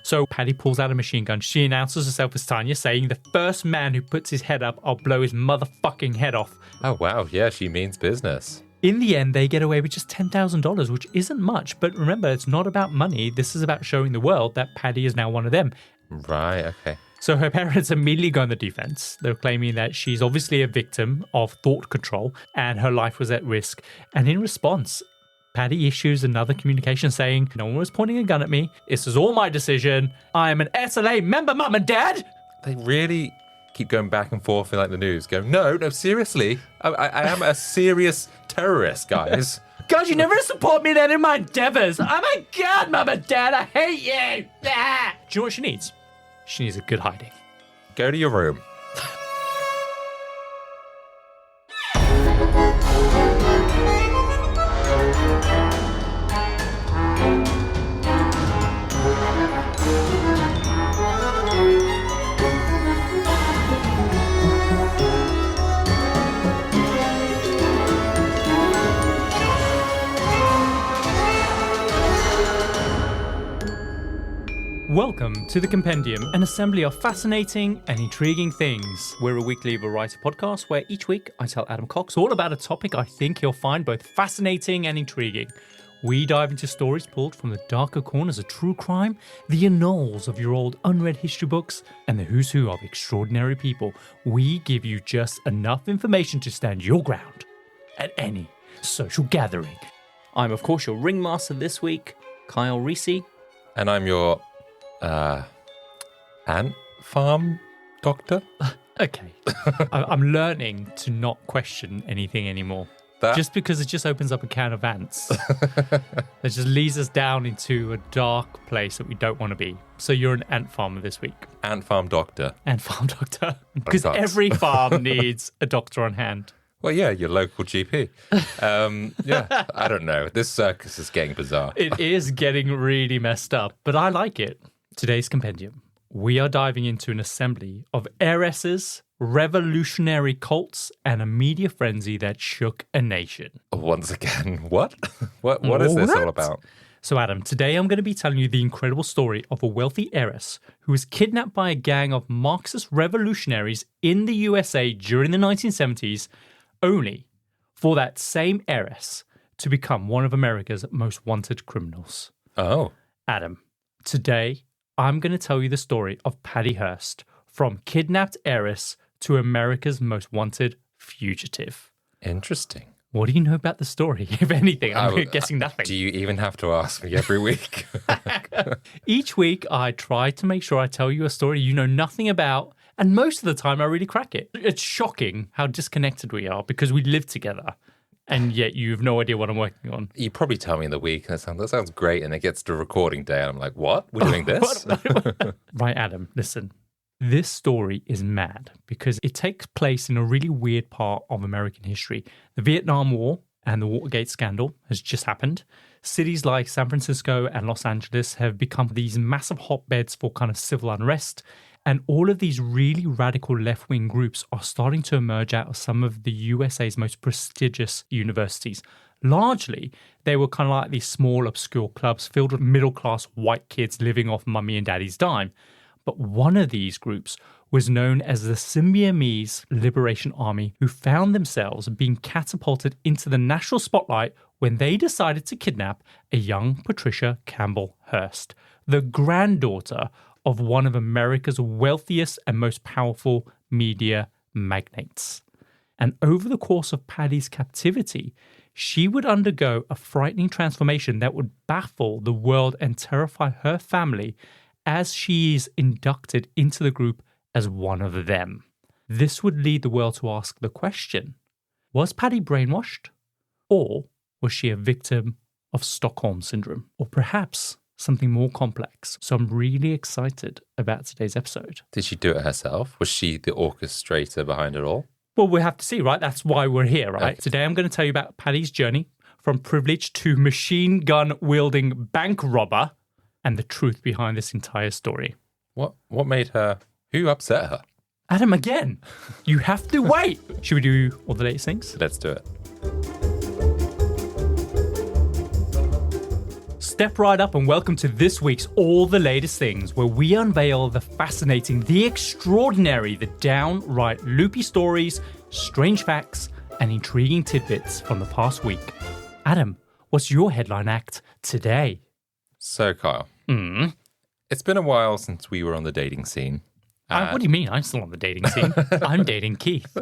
So Patty pulls out a machine gun. She announces herself as Tanya, saying, the first man who puts his head up, I'll blow his motherfucking head off. Oh, wow. Yeah, she means business. In the end, they get away with just $10,000, which isn't much. But remember, it's not about money. This is about showing the world that Patty is now one of them. Right, okay. So her parents immediately go on the defense. They're claiming that she's obviously a victim of thought control and her life was at risk. And in response, Patty issues another communication saying, no one was pointing a gun at me. This is all my decision. I am an SLA member, Mum and Dad. They really keep going back and forth in like the news, going, no, seriously. I am a serious terrorist, guys. God, you never support me then in my endeavors. Oh my God, Mum and Dad, I hate you. Ah. Do you know what she needs? She needs a good hiding. Go to your room. Welcome to the Compendium, an assembly of fascinating and intriguing things. We're a weekly variety podcast where each week I tell Adam Cox all about a topic I think he'll find both fascinating and intriguing. We dive into stories pulled from the darker corners of true crime, the annals of your old unread history books, and the who's who of extraordinary people. We give you just enough information to stand your ground at any social gathering. I'm, of course, your ringmaster this week, Kyle Reese. And I'm your ant farm doctor? Okay. I'm learning to not question anything anymore. Just because it just opens up a can of ants. It just leads us down into a dark place that we don't want to be. So you're an ant farmer this week. Ant farm doctor. Ant farm doctor. Because every farm needs a doctor on hand. Well, yeah, your local GP. Yeah, I don't know. This circus is getting bizarre. It is getting really messed up, but I like it. Today's Compendium, we are diving into an assembly of heiresses, revolutionary cults, and a media frenzy that shook a nation. Once again, what? What is this all about? So, Adam, today I'm going to be telling you the incredible story of a wealthy heiress who was kidnapped by a gang of Marxist revolutionaries in the USA during the 1970s, only for that same heiress to become one of America's most wanted criminals. Oh. Adam, today I'm going to tell you the story of Patty Hearst, from kidnapped heiress to America's most wanted fugitive. Interesting. What do you know about the story, if anything? I'm guessing nothing. Do you even have to ask me every week? Each week, I try to make sure I tell you a story you know nothing about, and most of the time, I really crack it. It's shocking how disconnected we are because we live together, and yet you have no idea what I'm working on. You probably tell me in the week, and that sounds great, and it gets to recording day, and I'm like, what? We're doing this? Right, Adam, listen. This story is mad because it takes place in a really weird part of American history. The Vietnam War and the Watergate scandal has just happened. Cities like San Francisco and Los Angeles have become these massive hotbeds for kind of civil unrest. And all of these really radical left-wing groups are starting to emerge out of some of the USA's most prestigious universities. Largely, they were kind of like these small, obscure clubs filled with middle-class white kids living off mummy and daddy's dime. But one of these groups was known as the Symbionese Liberation Army, who found themselves being catapulted into the national spotlight when they decided to kidnap a young Patricia Campbell Hearst, the granddaughter of one of America's wealthiest and most powerful media magnates. And over the course of Patty's captivity, she would undergo a frightening transformation that would baffle the world and terrify her family as she is inducted into the group as one of them. This would lead the world to ask the question, was Patty brainwashed? Or was she a victim of Stockholm Syndrome? Or perhaps something more complex? So I'm really excited about today's episode. Did she do it herself? Was she the orchestrator behind it all? Well, we'll have to see, right? That's why we're here, right? Okay. Today I'm going to tell you about Patty's journey from privilege to machine gun wielding bank robber, and the truth behind this entire story. What made her... Who upset her? Adam, again, you have to wait. Should we do all the latest things? Let's do it. step right up and welcome to this week's All the Latest Things, where we unveil the fascinating, the extraordinary, the downright loopy stories, strange facts, and intriguing tidbits from the past week. Adam, what's your headline act today? So, Kyle, it's been a while since we were on the dating scene. What do you mean? I'm still on the dating scene. I'm dating Keith.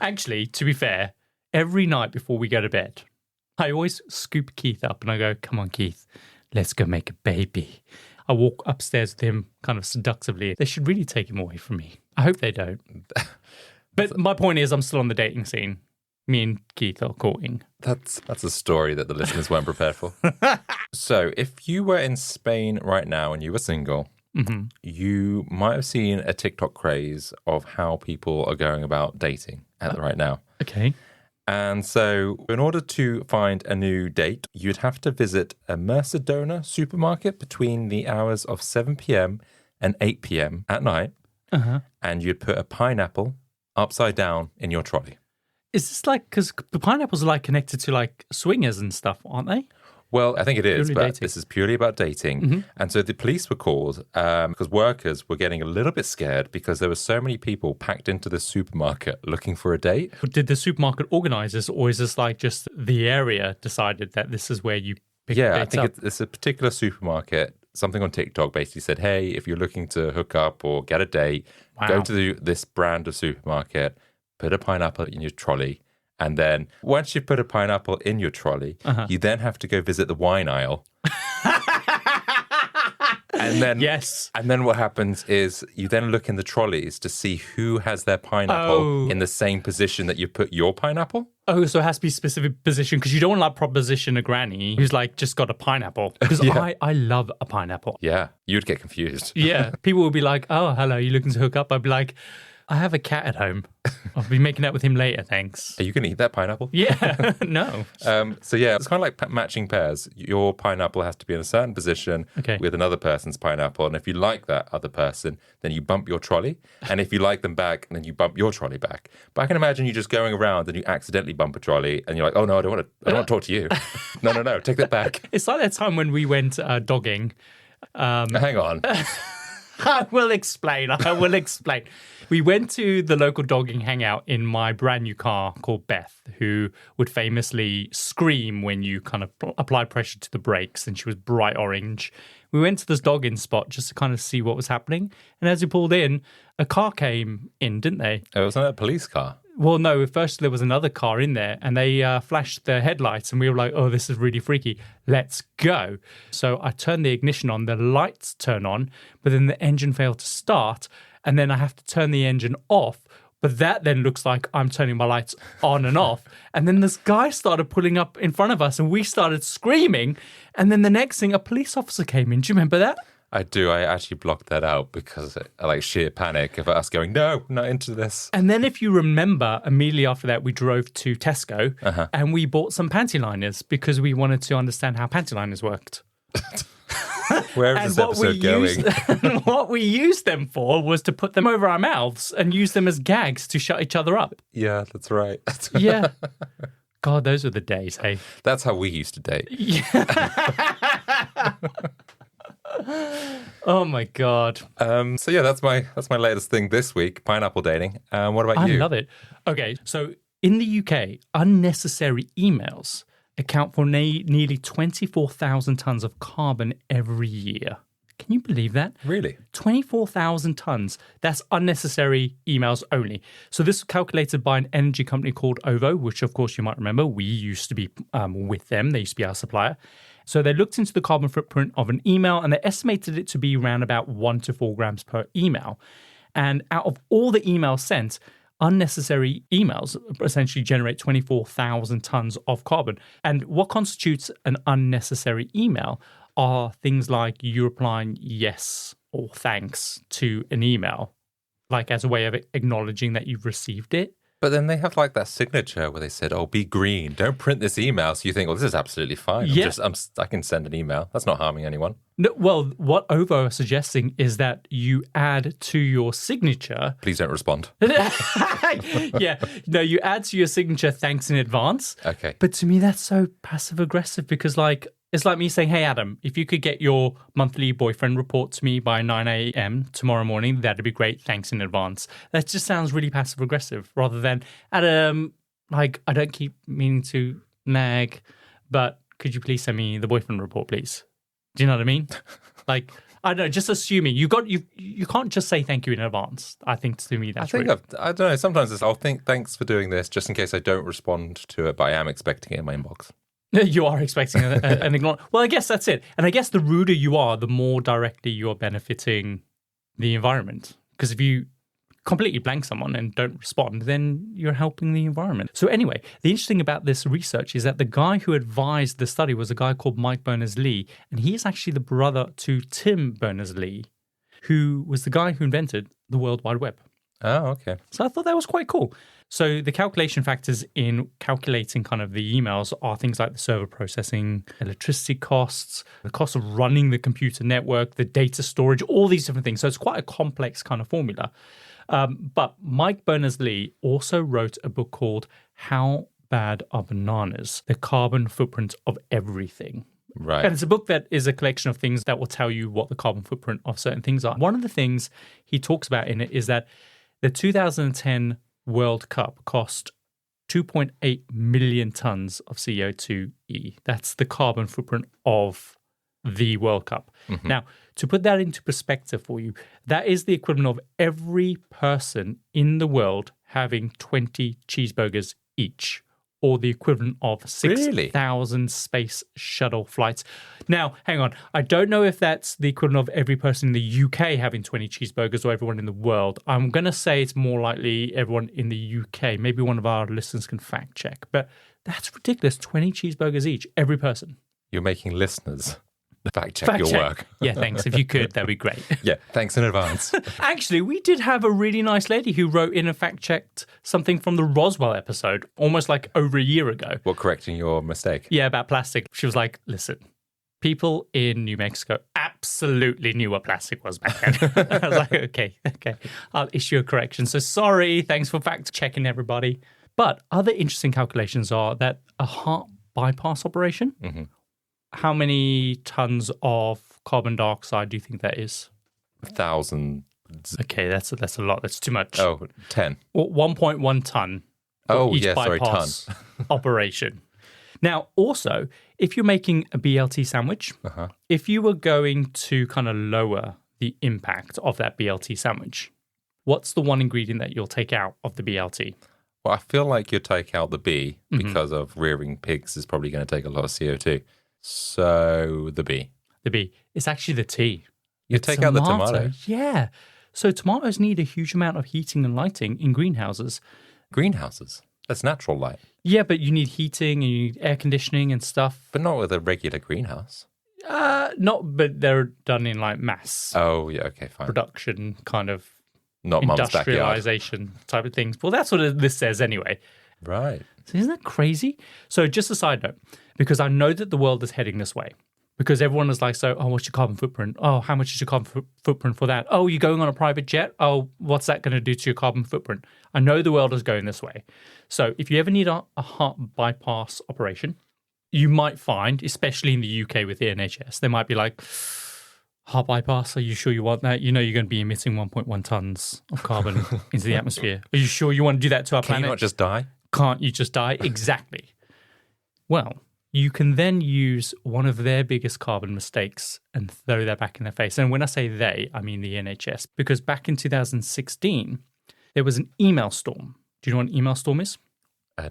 Actually, to be fair, every night before we go to bed, I always scoop Keith up and I go, come on, Keith, let's go make a baby. I walk upstairs with him kind of seductively. They should really take him away from me. I hope they don't. But my point is, I'm still on the dating scene. Me and Keith are courting. That's a story that the listeners weren't prepared for. So if you were in Spain right now and you were single, you might have seen a TikTok craze of how people are going about dating right now. Okay. And so in order to find a new date, you'd have to visit a Mercadona supermarket between the hours of 7 p.m. and 8 p.m. at night. And you'd put a pineapple upside down in your trolley. Is this like, because the pineapples are like connected to like swingers and stuff, aren't they? Well, I think it is, Purely but dating. this is purely about dating. And so the police were called because workers were getting a little bit scared because there were so many people packed into the supermarket looking for a date. Did the supermarket organize this, or is this like just the area decided that this is where you pick I dates think up? it's a particular supermarket. Something on TikTok basically said, hey, if you're looking to hook up or get a date, go to this brand of supermarket, put a pineapple in your trolley. And then once you put a pineapple in your trolley, you then have to go visit the wine aisle. And then, and then what happens is you then look in the trolleys to see who has their pineapple in the same position that you put your pineapple. Oh, so it has to be a specific position because you don't want to like proposition a granny who's like just got a pineapple. Because I love a pineapple. Yeah, you'd get confused. Yeah, people would be like, oh, hello, you looking to hook up? I'd be like, I have a cat at home. I'll be making out with him later, thanks. Are you going to eat that pineapple? Yeah, no. So yeah, it's kind of like matching pairs. Your pineapple has to be in a certain position with another person's pineapple. And if you like that other person, then you bump your trolley. And if you like them back, then you bump your trolley back. But I can imagine you just going around and you accidentally bump a trolley and you're like, oh no, I don't want to talk to you. No, take that back. It's like that time when we went dogging. Hang on. I will explain. We went to the local dogging hangout in my brand new car called Beth, who would famously scream when you kind of apply pressure to the brakes, and she was bright orange. We went to this dogging spot just to kind of see what was happening. And as we pulled in, a car came in, didn't they? It wasn't a police car. Well, no, first there was another car in there and they flashed their headlights and we were like, oh, this is really freaky. Let's go. So I turned the ignition on, the lights turn on, but then the engine failed to start. And then I have to turn the engine off. But that then looks like I'm turning my lights on and off. And then this guy started pulling up in front of us and we started screaming. And then the next thing, a police officer came in. Do you remember that? I do. I actually blocked that out because like sheer panic of us going, no, not into this. And then if you remember, immediately after that, we drove to Tesco and we bought some panty liners because we wanted to understand how panty liners worked. Where is this episode going? What we used them for was to put them over our mouths and use them as gags to shut each other up. Yeah, that's right. Yeah. God, those were the days, hey? That's how we used to date. Yeah. Oh my God. So yeah, that's my latest thing this week, pineapple dating. What about you? I love it. Okay, so in the UK, unnecessary emails account for nearly 24,000 tons of carbon every year. Can you believe that? Really? 24,000 tons. That's unnecessary emails only. So this was calculated by an energy company called OVO, which of course you might remember. We used to be with them. They used to be our supplier. So they looked into the carbon footprint of an email and they estimated it to be around about 1 to 4 grams per email. And out of all the emails sent, unnecessary emails essentially generate 24,000 tons of carbon. And what constitutes an unnecessary email are things like you replying yes or thanks to an email, like as a way of acknowledging that you've received it. But then they have like that signature where they said, oh, be green. Don't print this email. So you think, well, this is absolutely fine. Yeah. I can send an email. That's not harming anyone. No, well, what OVO are suggesting is that you add to your signature. Please don't respond. Yeah. No, you add to your signature thanks in advance. Okay. But to me, that's so passive aggressive because, like, It's like me saying, hey, Adam, if you could get your monthly boyfriend report to me by 9 a.m. tomorrow morning, that'd be great. Thanks in advance. That just sounds really passive aggressive rather than, Adam, like, I don't keep meaning to nag, but could you please send me the boyfriend report, please? Do you know what I mean? Like, I don't know, just assuming you can't just say thank you in advance. I think to me that's rude. I don't know, sometimes I'll think thanks for doing this just in case I don't respond to it, but I am expecting it in my inbox. You are expecting an ignore. Well, I guess that's it. And I guess the ruder you are, the more directly you are benefiting the environment. Because if you completely blank someone and don't respond, then you're helping the environment. So anyway, the interesting about this research is that the guy who advised the study was a guy called Mike Berners-Lee. And he is actually the brother to Tim Berners-Lee, who was the guy who invented the World Wide Web. Oh, okay. So I thought that was quite cool. So the calculation factors in calculating kind of the emails are things like the server processing, electricity costs, the cost of running the computer network, the data storage, all these different things. So it's quite a complex kind of formula. But Mike Berners-Lee also wrote a book called How Bad Are Bananas? The Carbon Footprint of Everything. Right. And it's a book that is a collection of things that will tell you what the carbon footprint of certain things are. One of the things he talks about in it is that the 2010 World Cup cost 2.8 million tons of CO2e. That's the carbon footprint of the World Cup. Mm-hmm. Now, to put that into perspective for you, that is the equivalent of every person in the world having 20 cheeseburgers each, or the equivalent of 6,000 space shuttle flights. Now, hang on. I don't know if that's the equivalent of every person in the UK having 20 cheeseburgers or everyone in the world. I'm going to say it's more likely everyone in the UK. Maybe one of our listeners can fact check. But that's ridiculous. 20 cheeseburgers each, every person. You're making listeners fact check your work. Yeah, thanks. If you could, that'd be great. Yeah, thanks in advance. Actually, we did have a really nice lady who wrote in and fact checked something from the Roswell episode almost like over a year ago. What, correcting your mistake? Yeah, about plastic. She was like, listen, people in New Mexico absolutely knew what plastic was back then. I was like, okay, I'll issue a correction. So sorry, thanks for fact checking everybody. But other interesting calculations are that a heart bypass operation, how many tons of carbon dioxide do you think that is? 1,000. Okay, that's a lot. That's too much. Oh, 10. Well, 1.1 ton. Bypass operation. Now, also, if you're making a BLT sandwich, if you were going to kind of lower the impact of that BLT sandwich, what's the one ingredient that you'll take out of the BLT? Well, I feel like you take out the B because of rearing pigs is probably going to take a lot of CO2. So the B. The B. It's actually the T. You take out the tomato. Yeah. So tomatoes need a huge amount of heating and lighting in greenhouses. Greenhouses? That's natural light. Yeah, but you need heating and you need air conditioning and stuff. But not with a regular greenhouse. But they're done in like mass. Oh, yeah, okay, fine. Production kind of not industrialization type of things. Well, that's what this says anyway. Right. So isn't that crazy? So just a side note, because I know that the world is heading this way. Because everyone is like, so, what's your carbon footprint? Oh, how much is your carbon footprint for that? Oh, you're going on a private jet? Oh, what's that going to do to your carbon footprint? I know the world is going this way. So if you ever need a heart bypass operation, you might find, especially in the UK with the NHS, they might be like, heart bypass, are you sure you want that? You know you're going to be emitting 1.1 tons of carbon into the atmosphere. Are you sure you want to do that to our planet? Can you not just die? Can't you just die? Exactly. Well, you can then use one of their biggest carbon mistakes and throw that back in their face. And when I say they, I mean the NHS. Because back in 2016, there was an email storm. Do you know what an email storm is?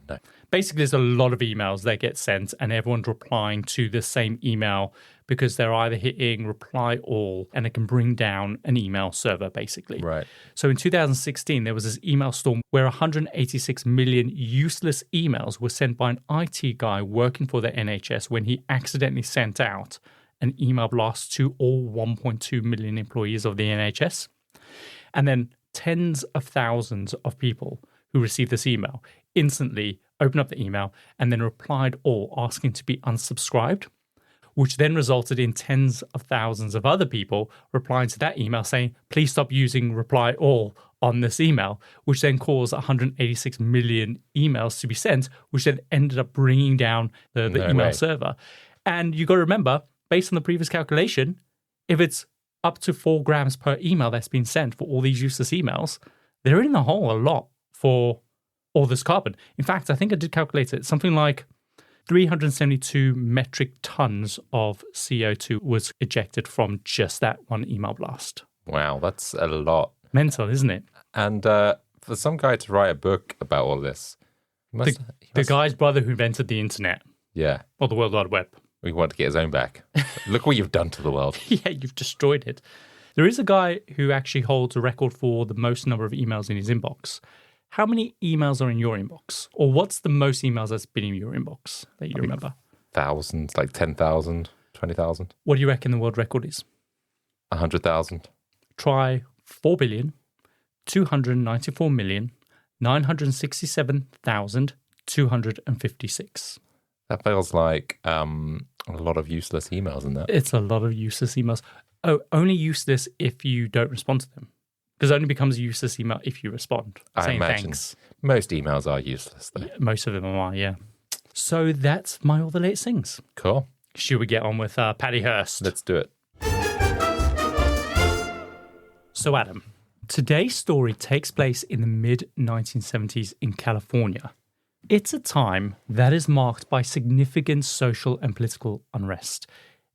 No. Basically, there's a lot of emails that get sent and everyone's replying to the same email because they're either hitting reply all and it can bring down an email server, basically. Right. So in 2016, there was this email storm where 186 million useless emails were sent by an IT guy working for the NHS when he accidentally sent out an email blast to all 1.2 million employees of the NHS. And then tens of thousands of people who received this email instantly opened up the email and then replied all asking to be unsubscribed, which then resulted in tens of thousands of other people replying to that email saying, please stop using reply all on this email, which then caused 186 million emails to be sent, which then ended up bringing down the email server. And you got to remember, based on the previous calculation, if it's up to 4 grams per email that's been sent for all these useless emails, they're in the hole a lot for all this carbon. In fact, I think I did calculate it. Something like 372 metric tons of CO2 was ejected from just that one email blast. Wow, that's a lot. Mental, isn't it? And for some guy to write a book about all this, the guy's brother who invented the internet. Yeah. Or the World Wide Web. We want to get his own back. Look what you've done to the world. Yeah, you've destroyed it. There is a guy who actually holds a record for the most number of emails in his inbox. How many emails are in your inbox? Or what's the most emails that's been in your inbox that you remember? Thousands, like 10,000, 20,000. What do you reckon the world record is? 100,000. Try 4,294,967,256. That feels like a lot of useless emails in that. It's a lot of useless emails. Oh, only useless if you don't respond to them. Because it only becomes a useless email if you respond. I imagine thanks. Most emails are useless, though. Yeah, most of them are, yeah. So that's my All the Latest Things. Cool. Should we get on with Patty Hearst? Let's do it. So, Adam, today's story takes place in the mid-1970s in California. It's a time that is marked by significant social and political unrest.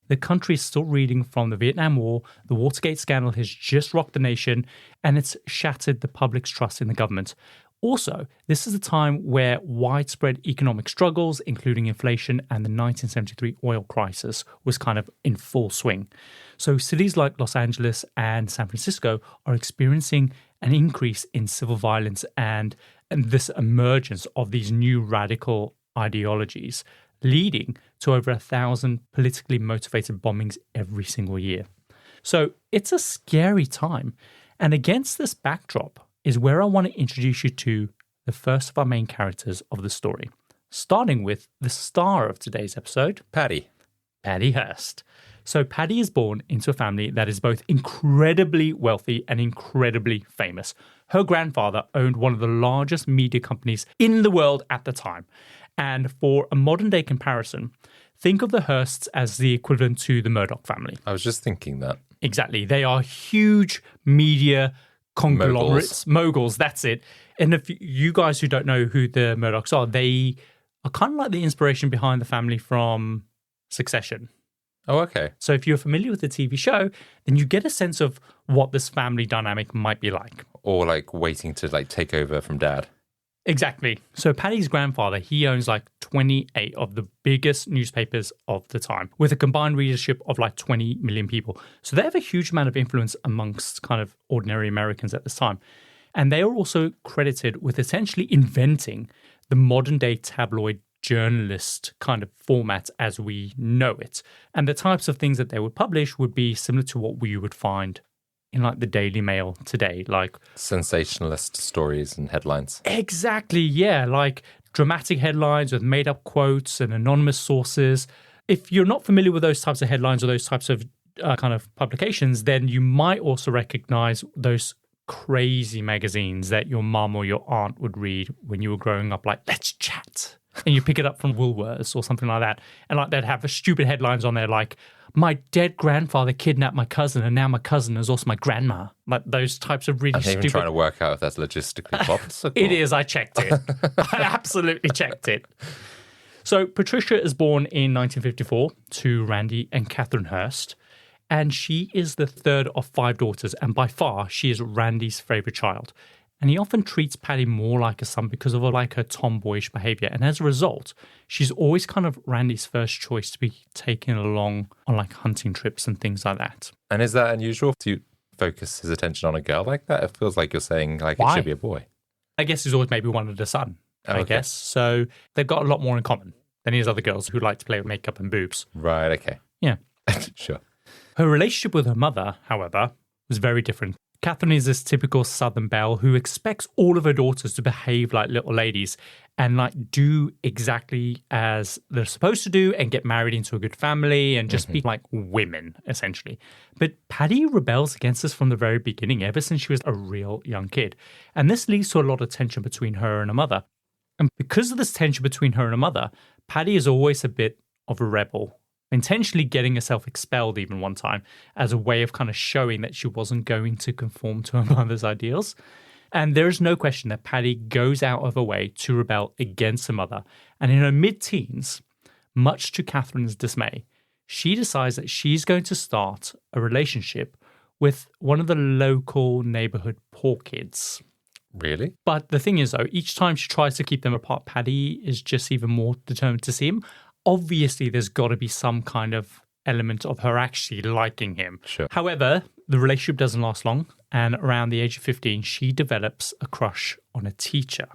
The country is still reeling from the Vietnam War, the Watergate scandal has just rocked the nation, and it's shattered the public's trust in the government. Also, this is a time where widespread economic struggles, including inflation and the 1973 oil crisis, was kind of in full swing. So cities like Los Angeles and San Francisco are experiencing an increase in civil violence and this emergence of these new radical ideologies, leading to over 1,000 politically motivated bombings every single year. So it's a scary time. And against this backdrop is where I want to introduce you to the first of our main characters of the story, starting with the star of today's episode, Patty Hearst. So Patty is born into a family that is both incredibly wealthy and incredibly famous. Her grandfather owned one of the largest media companies in the world at the time. And for a modern day comparison, think of the Hearsts as the equivalent to the Murdoch family. I was just thinking that. Exactly. They are huge media conglomerates. Moguls, that's it. And if you guys who don't know who the Murdochs are, they are kind of like the inspiration behind the family from Succession. Oh, okay. So if you're familiar with the TV show, then you get a sense of what this family dynamic might be like. Or like waiting to like take over from dad. Exactly. So Patty's grandfather, he owns like 28 of the biggest newspapers of the time with a combined readership of like 20 million people. So they have a huge amount of influence amongst kind of ordinary Americans at this time. And they are also credited with essentially inventing the modern day tabloid journalist kind of format as we know it. And the types of things that they would publish would be similar to what we would find in like the Daily Mail today, like sensationalist stories and headlines. Exactly, yeah, like dramatic headlines with made up quotes and anonymous sources. If you're not familiar with those types of headlines or those types of kind of publications, then you might also recognize those crazy magazines that your mum or your aunt would read when you were growing up, like Let's Chat. And you pick it up from Woolworths or something like that. And like they'd have stupid headlines on there like, my dead grandfather kidnapped my cousin and now my cousin is also my grandma. Like those types of really stupid... I'm even trying to work out if that's logistically possible. It is. I checked it. I absolutely checked it. So Patricia is born in 1954 to Randy and Catherine Hearst. And she is the third of 5 daughters. And by far, she is Randy's favorite child. And he often treats Patty more like a son because of like her tomboyish behavior. And as a result, she's always kind of Randy's first choice to be taken along on like hunting trips and things like that. And is that unusual to focus his attention on a girl like that? It feels like you're saying like It should be a boy. I guess he's always maybe wanted a son, I guess. So they've got a lot more in common than his other girls who like to play with makeup and boobs. Right, okay. Yeah. Sure. Her relationship with her mother, however, was very different. Catherine is this typical Southern belle who expects all of her daughters to behave like little ladies and like do exactly as they're supposed to do and get married into a good family and just be like women, essentially. But Patty rebels against this from the very beginning, ever since she was a real young kid. And this leads to a lot of tension between her and her mother. And because of this tension between her and her mother, Patty is always a bit of a rebel intentionally getting herself expelled even one time as a way of kind of showing that she wasn't going to conform to her mother's ideals. And there is no question that Patty goes out of her way to rebel against her mother. And in her mid-teens, much to Catherine's dismay, she decides that she's going to start a relationship with one of the local neighborhood poor kids. Really? But the thing is, though, each time she tries to keep them apart, Patty is just even more determined to see him. Obviously, there's got to be some kind of element of her actually liking him. Sure. However, the relationship doesn't last long. And around the age of 15, she develops a crush on a teacher.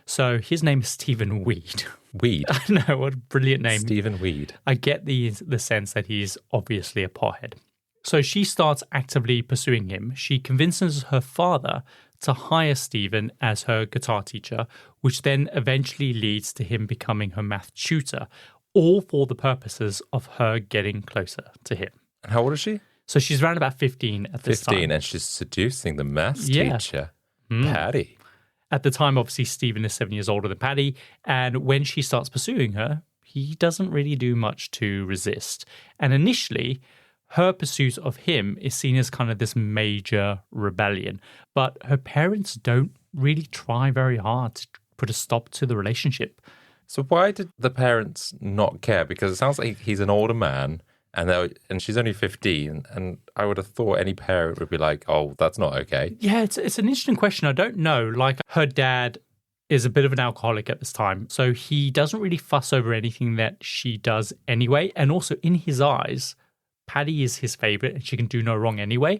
So his name is Stephen Weed. Weed? I know, what a brilliant name. Stephen Weed. I get the sense that he's obviously a pothead. So she starts actively pursuing him. She convinces her father to hire Stephen as her guitar teacher, which then eventually leads to him becoming her math tutor, all for the purposes of her getting closer to him. And how old is she? So she's around about 15 at this time. 15, and she's seducing the maths teacher, Patty. At the time, obviously, Stephen is 7 years older than Patty, and when she starts pursuing her, he doesn't really do much to resist. And initially, her pursuit of him is seen as kind of this major rebellion, but her parents don't really try very hard to put a stop to the relationship. So why did the parents not care? Because it sounds like he's an older man, and she's only 15, and I would have thought any parent would be like, oh, that's not okay. Yeah, it's an interesting question. I don't know. Like, her dad is a bit of an alcoholic at this time, so he doesn't really fuss over anything that she does anyway. And also, in his eyes, Patty is his favorite, and she can do no wrong anyway.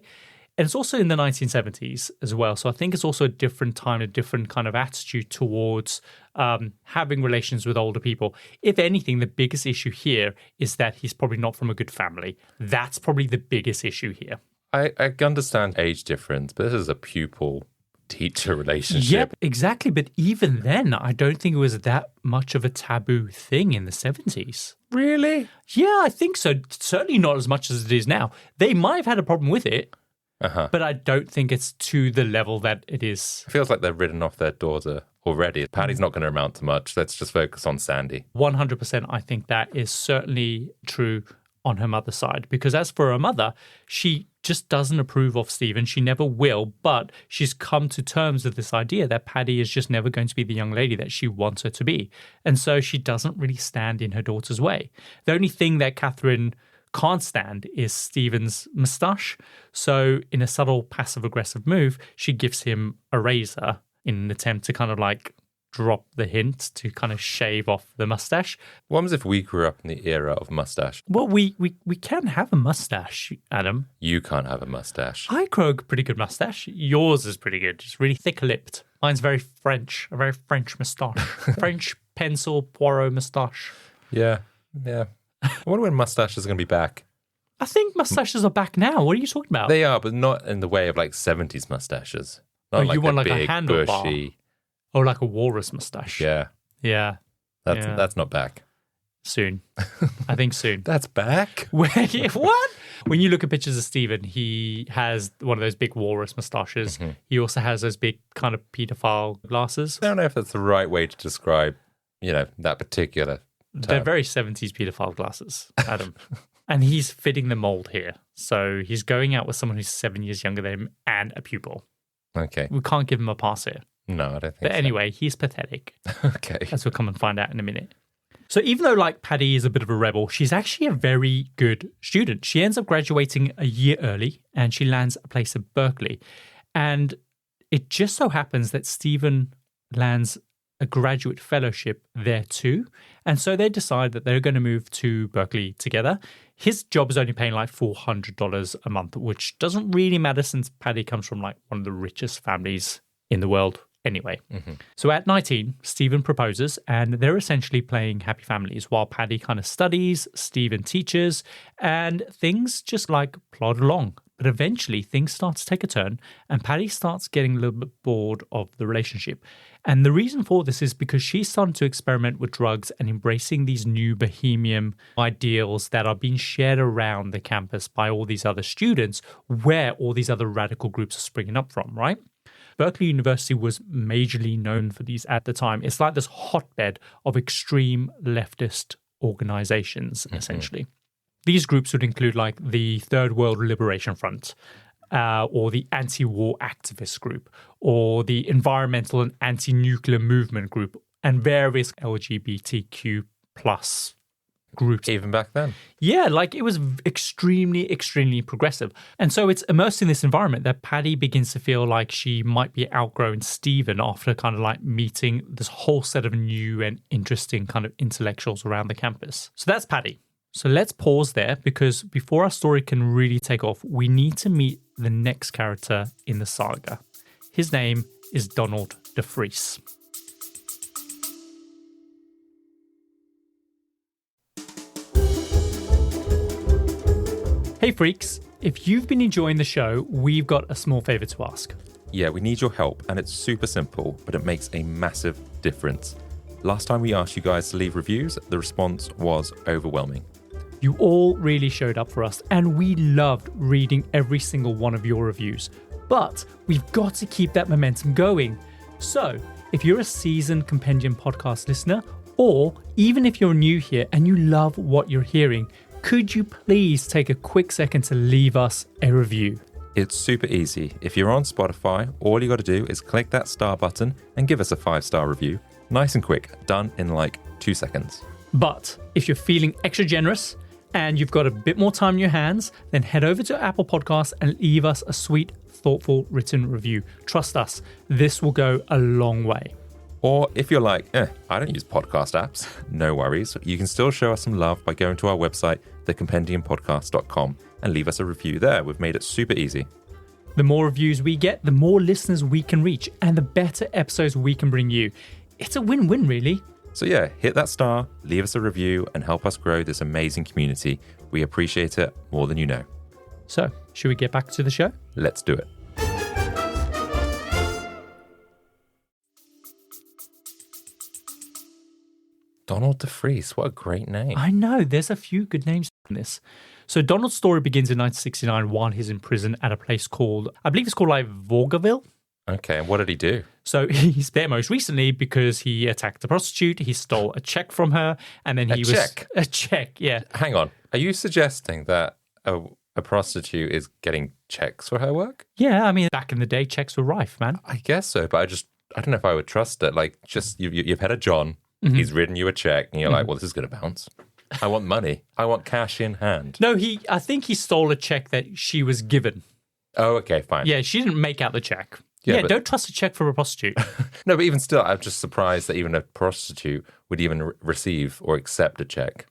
And it's also in the 1970s as well. So I think it's also a different time, a different kind of attitude towards having relations with older people. If anything, the biggest issue here is that he's probably not from a good family. That's probably the biggest issue here. I understand age difference, but this is a pupil-teacher relationship. Yep, exactly. But even then, I don't think it was that much of a taboo thing in the 70s. Really? Yeah, I think so. Certainly not as much as it is now. They might have had a problem with it. But I don't think it's to the level that it is. It feels like they've written off their daughter already. Patty's not going to amount to much. Let's just focus on Sandy. 100%, I think that is certainly true on her mother's side. Because as for her mother, she just doesn't approve of Stephen. She never will. But she's come to terms with this idea that Patty is just never going to be the young lady that she wants her to be. And so she doesn't really stand in her daughter's way. The only thing that Catherine can't stand is Stephen's moustache. So in a subtle passive-aggressive move, she gives him a razor in an attempt to kind of like drop the hint to kind of shave off the mustache. What happens if we grew up in the era of mustache? Well, we can have a mustache, Adam. You can't have a mustache. I grow a pretty good mustache. Yours is pretty good. It's really thick-lipped. Mine's very French, a very French moustache. French pencil Poirot moustache. Yeah. I wonder when mustaches are going to be back. I think mustaches are back now. What are you talking about? They are, but not in the way of like 70s mustaches. Not you want like big, a handlebar? bushy. Or like a walrus mustache? Yeah. That's not back. Soon. I think soon. That's back? What? When you look at pictures of Stephen, he has one of those big walrus mustaches. Mm-hmm. He also has those big kind of pedophile glasses. I don't know if that's the right way to describe, that particular term. They're very 70s pedophile glasses, Adam. And he's fitting the mold here. So he's going out with someone who's 7 years younger than him and a pupil. Okay. We can't give him a pass here. No, I don't think But anyway, he's pathetic. Okay. As we'll come and find out in a minute. So even though like Patty is a bit of a rebel, she's actually a very good student. She ends up graduating a year early and she lands a place at Berkeley. And it just so happens that Stephen lands a graduate fellowship there too. And so they decide that they're going to move to Berkeley together. His job is only paying like $400 a month, which doesn't really matter since Patty comes from like one of the richest families in the world anyway. Mm-hmm. So at 19, Stephen proposes and they're essentially playing happy families while Patty kind of studies, Stephen teaches, and things just like plod along. But eventually things start to take a turn and Patty starts getting a little bit bored of the relationship. And the reason for this is because she's starting to experiment with drugs and embracing these new bohemian ideals that are being shared around the campus by all these other students where all these other radical groups are springing up from, right? Berkeley University was majorly known for these at the time. It's like this hotbed of extreme leftist organizations, essentially. These groups would include like the Third World Liberation Front, or the Anti-War Activist Group, or the Environmental and Anti-Nuclear Movement Group, and various LGBTQ plus groups. Even back then? Yeah, like it was extremely, extremely progressive. And so it's immersed in this environment that Patty begins to feel like she might be outgrowing Stephen after kind of like meeting this whole set of new and interesting kind of intellectuals around the campus. So that's Patty. So let's pause there, because before our story can really take off, we need to meet the next character in the saga. His name is Donald DeFries. Hey freaks, if you've been enjoying the show, we've got a small favour to ask. Yeah, we need your help, and it's super simple, but it makes a massive difference. Last time we asked you guys to leave reviews, the response was overwhelming. You all really showed up for us, and we loved reading every single one of your reviews. But we've got to keep that momentum going. So, if you're a seasoned Compendium podcast listener, or even if you're new here and you love what you're hearing, could you please take a quick second to leave us a review? It's super easy. If you're on Spotify, all you got to do is click that star button and give us a 5-star review. Nice and quick, done in like 2 seconds. But if you're feeling extra generous and you've got a bit more time in your hands, then head over to Apple Podcasts and leave us a sweet, thoughtful written review. Trust us, this will go a long way. Or if you're like, I don't use podcast apps, no worries. You can still show us some love by going to our website, thecompendiumpodcast.com, and leave us a review there. We've made it super easy. The more reviews we get, the more listeners we can reach, and the better episodes we can bring you. It's a win-win, really. So yeah, hit that star, leave us a review, and help us grow this amazing community. We appreciate it more than you know. So, should we get back to the show? Let's do it. Donald DeFries, what a great name. I know, there's a few good names in this. So Donald's story begins in 1969 while he's in prison at a place called, I believe it's called like Vaughaville. Okay, and what did he do? So he's there most recently because he attacked a prostitute, he stole a check from her, and then he a check, yeah. Hang on, are you suggesting that a prostitute is getting checks for her work? Yeah, I mean, back in the day, checks were rife, man. I guess so, but I don't know if I would trust it. Like, just, you've had a John, he's written you a check, and you're like, well, this is going to bounce. I want money. I want cash in hand. No, I think he stole a check that she was given. Oh, okay, fine. Yeah, she didn't make out the check. Yeah, don't trust a check from a prostitute. No, but even still, I'm just surprised that even a prostitute would even receive or accept a check.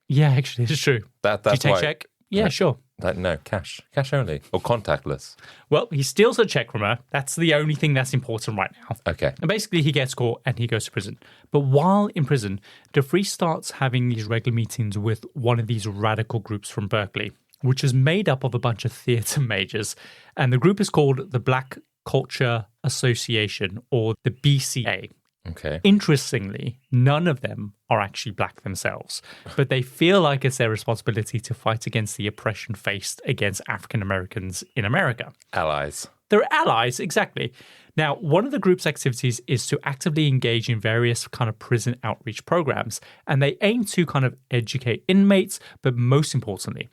Yeah, actually, it's true. That's Do you take why, check? Yeah, no, sure. No, cash only, or contactless. Well, he steals a check from her. That's the only thing that's important right now. Okay. And basically, he gets caught and he goes to prison. But while in prison, DeFries starts having these regular meetings with one of these radical groups from Berkeley, which is made up of a bunch of theatre majors. And the group is called the Black Culture Association, or the BCA. Okay. Interestingly, none of them are actually black themselves, but they feel like it's their responsibility to fight against the oppression faced against African Americans in America. Allies. They're allies, exactly. Now, one of the group's activities is to actively engage in various kind of prison outreach programs, and they aim to kind of educate inmates, but most importantly,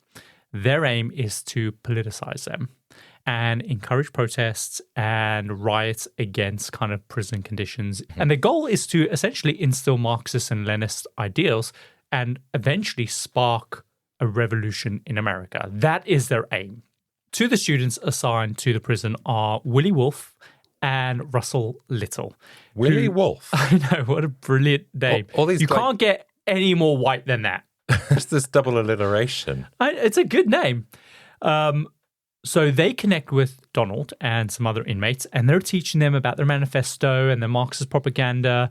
their aim is to politicize them and encourage protests and riots against kind of prison conditions. And the goal is to essentially instill Marxist and Leninist ideals and eventually spark a revolution in America. That is their aim. Two of the students assigned to the prison are Willie Wolfe and Russell Little. Willie Wolfe? I know, what a brilliant name. All these, you can't get any more white than that. It's this double alliteration. It's a good name. So they connect with Donald and some other inmates, and they're teaching them about their manifesto and their Marxist propaganda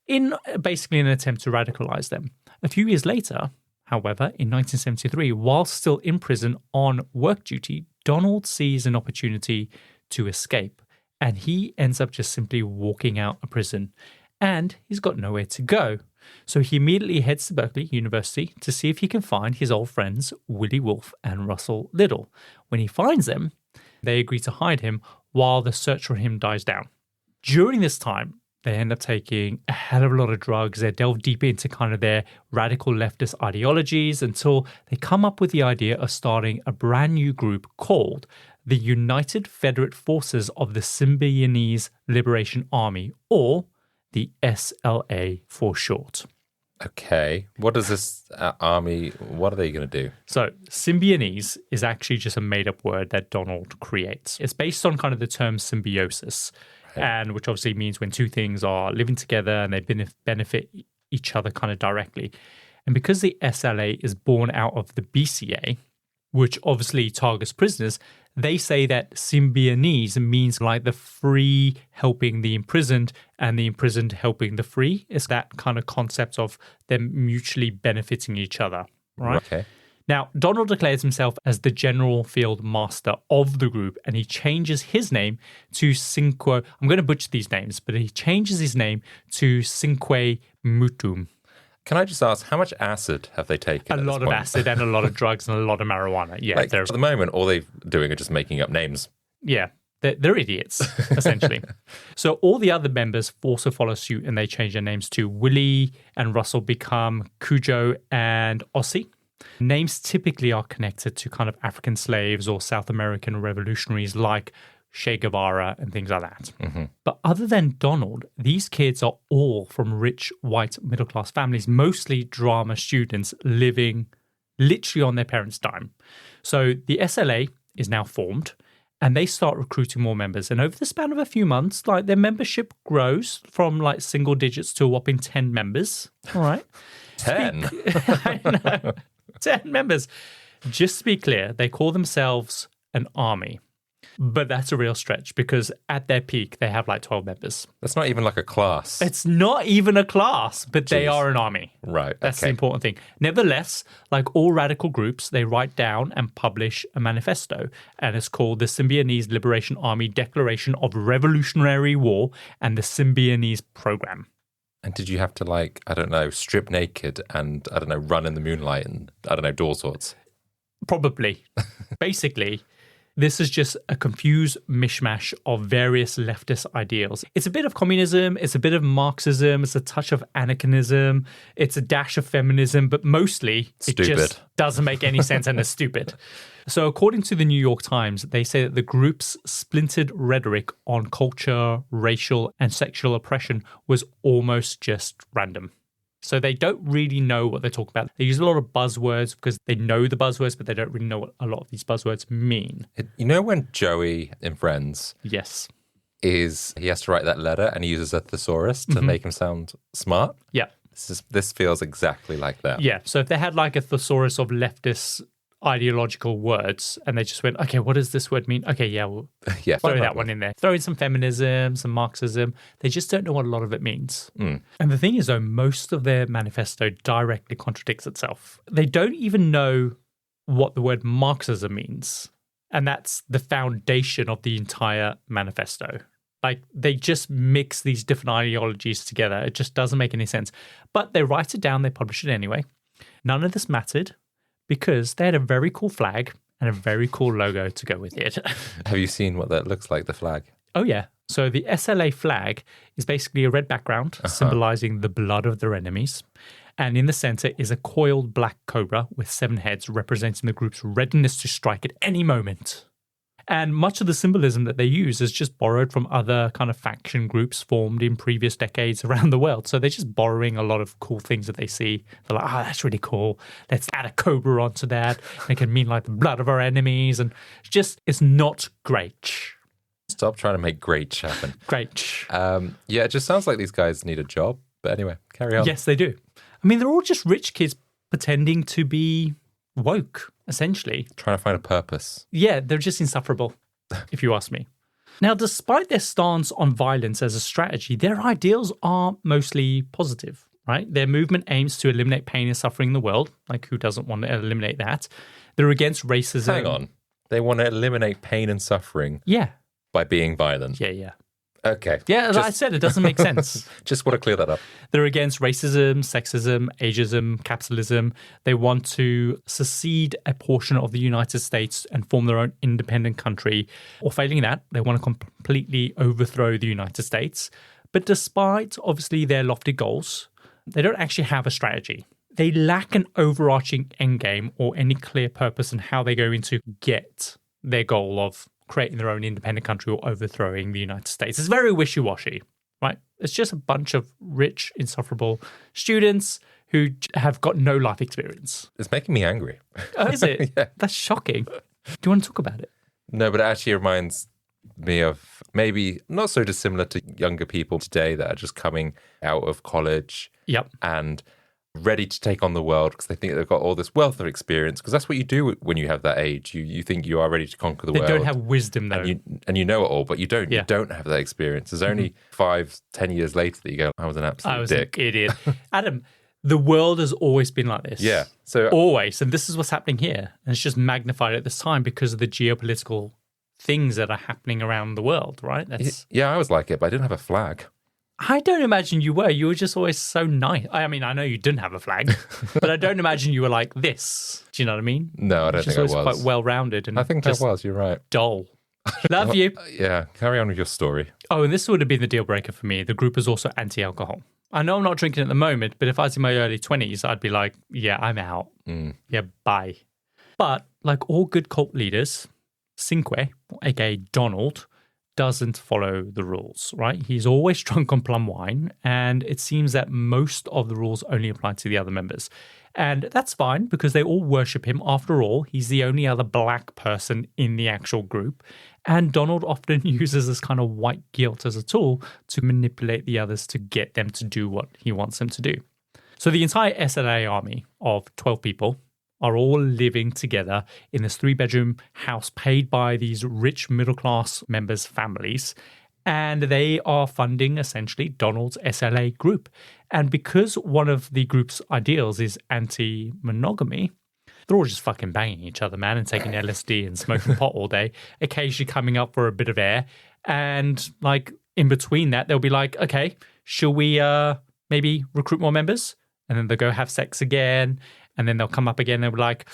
in basically an attempt to radicalize them. A few years later, however, in 1973, while still in prison on work duty, Donald sees an opportunity to escape, and he ends up just simply walking out of prison, and he's got nowhere to go. So he immediately heads to Berkeley University to see if he can find his old friends Willie Wolfe and Russell Little. When he finds them, they agree to hide him while the search for him dies down. During this time, They end up taking a hell of a lot of drugs. They delve deep into kind of their radical leftist ideologies until they come up with the idea of starting a brand new group called the United Federate Forces of the Symbionese Liberation Army, or the SLA for short. Okay. What is this army, what are they going to do? So Symbionese is actually just a made-up word that Donald creates. It's based on kind of the term symbiosis, and which obviously means when two things are living together and they benefit each other kind of directly. And because the SLA is born out of the BCA, which obviously targets prisoners, they say that Symbionese means like the free helping the imprisoned and the imprisoned helping the free. It's that kind of concept of them mutually benefiting each other, right? Okay. Now, Donald declares himself as the general field master of the group, and he changes his name to Cinque. I'm going to butcher these names, but he changes his name to Cinque Mutum. Can I just ask, how much acid have they taken? A lot of acid and a lot of drugs and a lot of marijuana. Yeah, at the moment, all they're doing are just making up names. Yeah, they're idiots, essentially. So all the other members also follow suit and they change their names to Willie and Russell become Cujo and Ossie. Names typically are connected to kind of African slaves or South American revolutionaries like Che Guevara and things like that. Mm-hmm. But other than Donald, these kids are all from rich white middle-class families, mostly drama students living literally on their parents' dime. So the SLA is now formed and they start recruiting more members. And over the span of a few months, like their membership grows from like single digits to a whopping 10 members. All right. 10? I know. 10 members. Just to be clear, they call themselves an army. But that's a real stretch because at their peak, they have like 12 members. That's not even like a class. It's not even a class, but they are an army. Right. That's the important thing. Nevertheless, like all radical groups, they write down and publish a manifesto, and it's called the Symbionese Liberation Army Declaration of Revolutionary War and the Symbionese Program. And did you have to, like, I don't know, strip naked and, I don't know, run in the moonlight and, I don't know, do all sorts? Probably. Basically, this is just a confused mishmash of various leftist ideals. It's a bit of communism, it's a bit of Marxism, it's a touch of anarchism, it's a dash of feminism, but mostly stupid. It just doesn't make any sense and it's stupid. So according to the New York Times, they say that the group's splintered rhetoric on culture, racial, and sexual oppression was almost just random. So they don't really know what they're talking about. They use a lot of buzzwords because they know the buzzwords, but they don't really know what a lot of these buzzwords mean. You know when Joey in Friends Yes. he has to write that letter and he uses a thesaurus to make him sound smart? Yeah. This feels exactly like that. Yeah. So if they had like a thesaurus of leftist ideological words and they just went, okay, what does this word mean? Okay, yeah, we'll throw that one in there. Throw in some feminism, some Marxism. They just don't know what a lot of it means. And the thing is, though, most of their manifesto directly contradicts itself. They don't even know what the word Marxism means. And that's the foundation of the entire manifesto. Like, they just mix these different ideologies together. It just doesn't make any sense. But they write it down, they publish it anyway. None of this mattered, because they had a very cool flag and a very cool logo to go with it. Have you seen what that looks like, the flag? Oh, yeah. So the SLA flag is basically a red background symbolizing the blood of their enemies. And in the center is a coiled black cobra with 7 heads representing the group's readiness to strike at any moment. And much of the symbolism that they use is just borrowed from other kind of faction groups formed in previous decades around the world. So they're just borrowing a lot of cool things that they see. They're like, oh, that's really cool. Let's add a cobra onto that. And it can mean like the blood of our enemies. And it's not great. Stop trying to make great happen. Great. Yeah, it just sounds like these guys need a job. But anyway, carry on. Yes, they do. I mean, they're all just rich kids pretending to be woke, essentially. Trying to find a purpose. Yeah, they're just insufferable, if you ask me. Now, despite their stance on violence as a strategy, their ideals are mostly positive, right? Their movement aims to eliminate pain and suffering in the world. Like, who doesn't want to eliminate that? They're against racism. Hang on. They want to eliminate pain and suffering by being violent. Yeah. Okay. Yeah, as I said, it doesn't make sense. Just want to clear that up. They're against racism, sexism, ageism, capitalism. They want to secede a portion of the United States and form their own independent country. Or failing that, they want to completely overthrow the United States. But despite, obviously, their lofty goals, they don't actually have a strategy. They lack an overarching endgame or any clear purpose in how they're going to get their goal of creating their own independent country or overthrowing the United States. It's very wishy-washy, right? It's just a bunch of rich, insufferable students who have got no life experience. It's making me angry. Oh, is it? Yeah. That's shocking. Do you want to talk about it? No, but it actually reminds me of maybe not so dissimilar to younger people today that are just coming out of college and ready to take on the world because they think they've got all this wealth of experience, because that's what you do when you have that age. You think you are ready to conquer the world. They don't have wisdom, though. And you know it all, but you don't. You don't have that experience. There's only 5-10 years later that you go, I was an absolute dick. An idiot. Adam, the world has always been like this. Yeah. So always. And this is what's happening here. And it's just magnified at this time because of the geopolitical things that are happening around the world, right? Yeah, I was like it, but I didn't have a flag. I don't imagine you were. You were just always so nice. I mean, I know you didn't have a flag, but I don't imagine you were like this. Do you know what I mean? No, I don't think I was. Quite well-rounded. And I think I was. You're right. Dull. Love you. Yeah, carry on with your story. Oh, and this would have been the deal breaker for me. The group is also anti-alcohol. I know I'm not drinking at the moment, but if I was in my early 20s, I'd be like, yeah, I'm out. Yeah, bye. But like all good cult leaders, Cinque, aka Donald, doesn't follow the rules, right? He's always drunk on plum wine, and it seems that most of the rules only apply to the other members. And that's fine because they all worship him. After all, he's the only other black person in the actual group. And Donald often uses this kind of white guilt as a tool to manipulate the others to get them to do what he wants them to do. So the entire SLA army of 12 people are all living together in this 3-bedroom house paid by these rich middle-class members' families. And they are funding, essentially, Donald's SLA group. And because one of the group's ideals is anti-monogamy, they're all just fucking banging each other, man, and taking LSD and smoking pot all day, occasionally coming up for a bit of air. And, like, in between that, they'll be like, okay, shall we maybe recruit more members? And then they'll go have sex again. And then they'll come up again and they'll be like,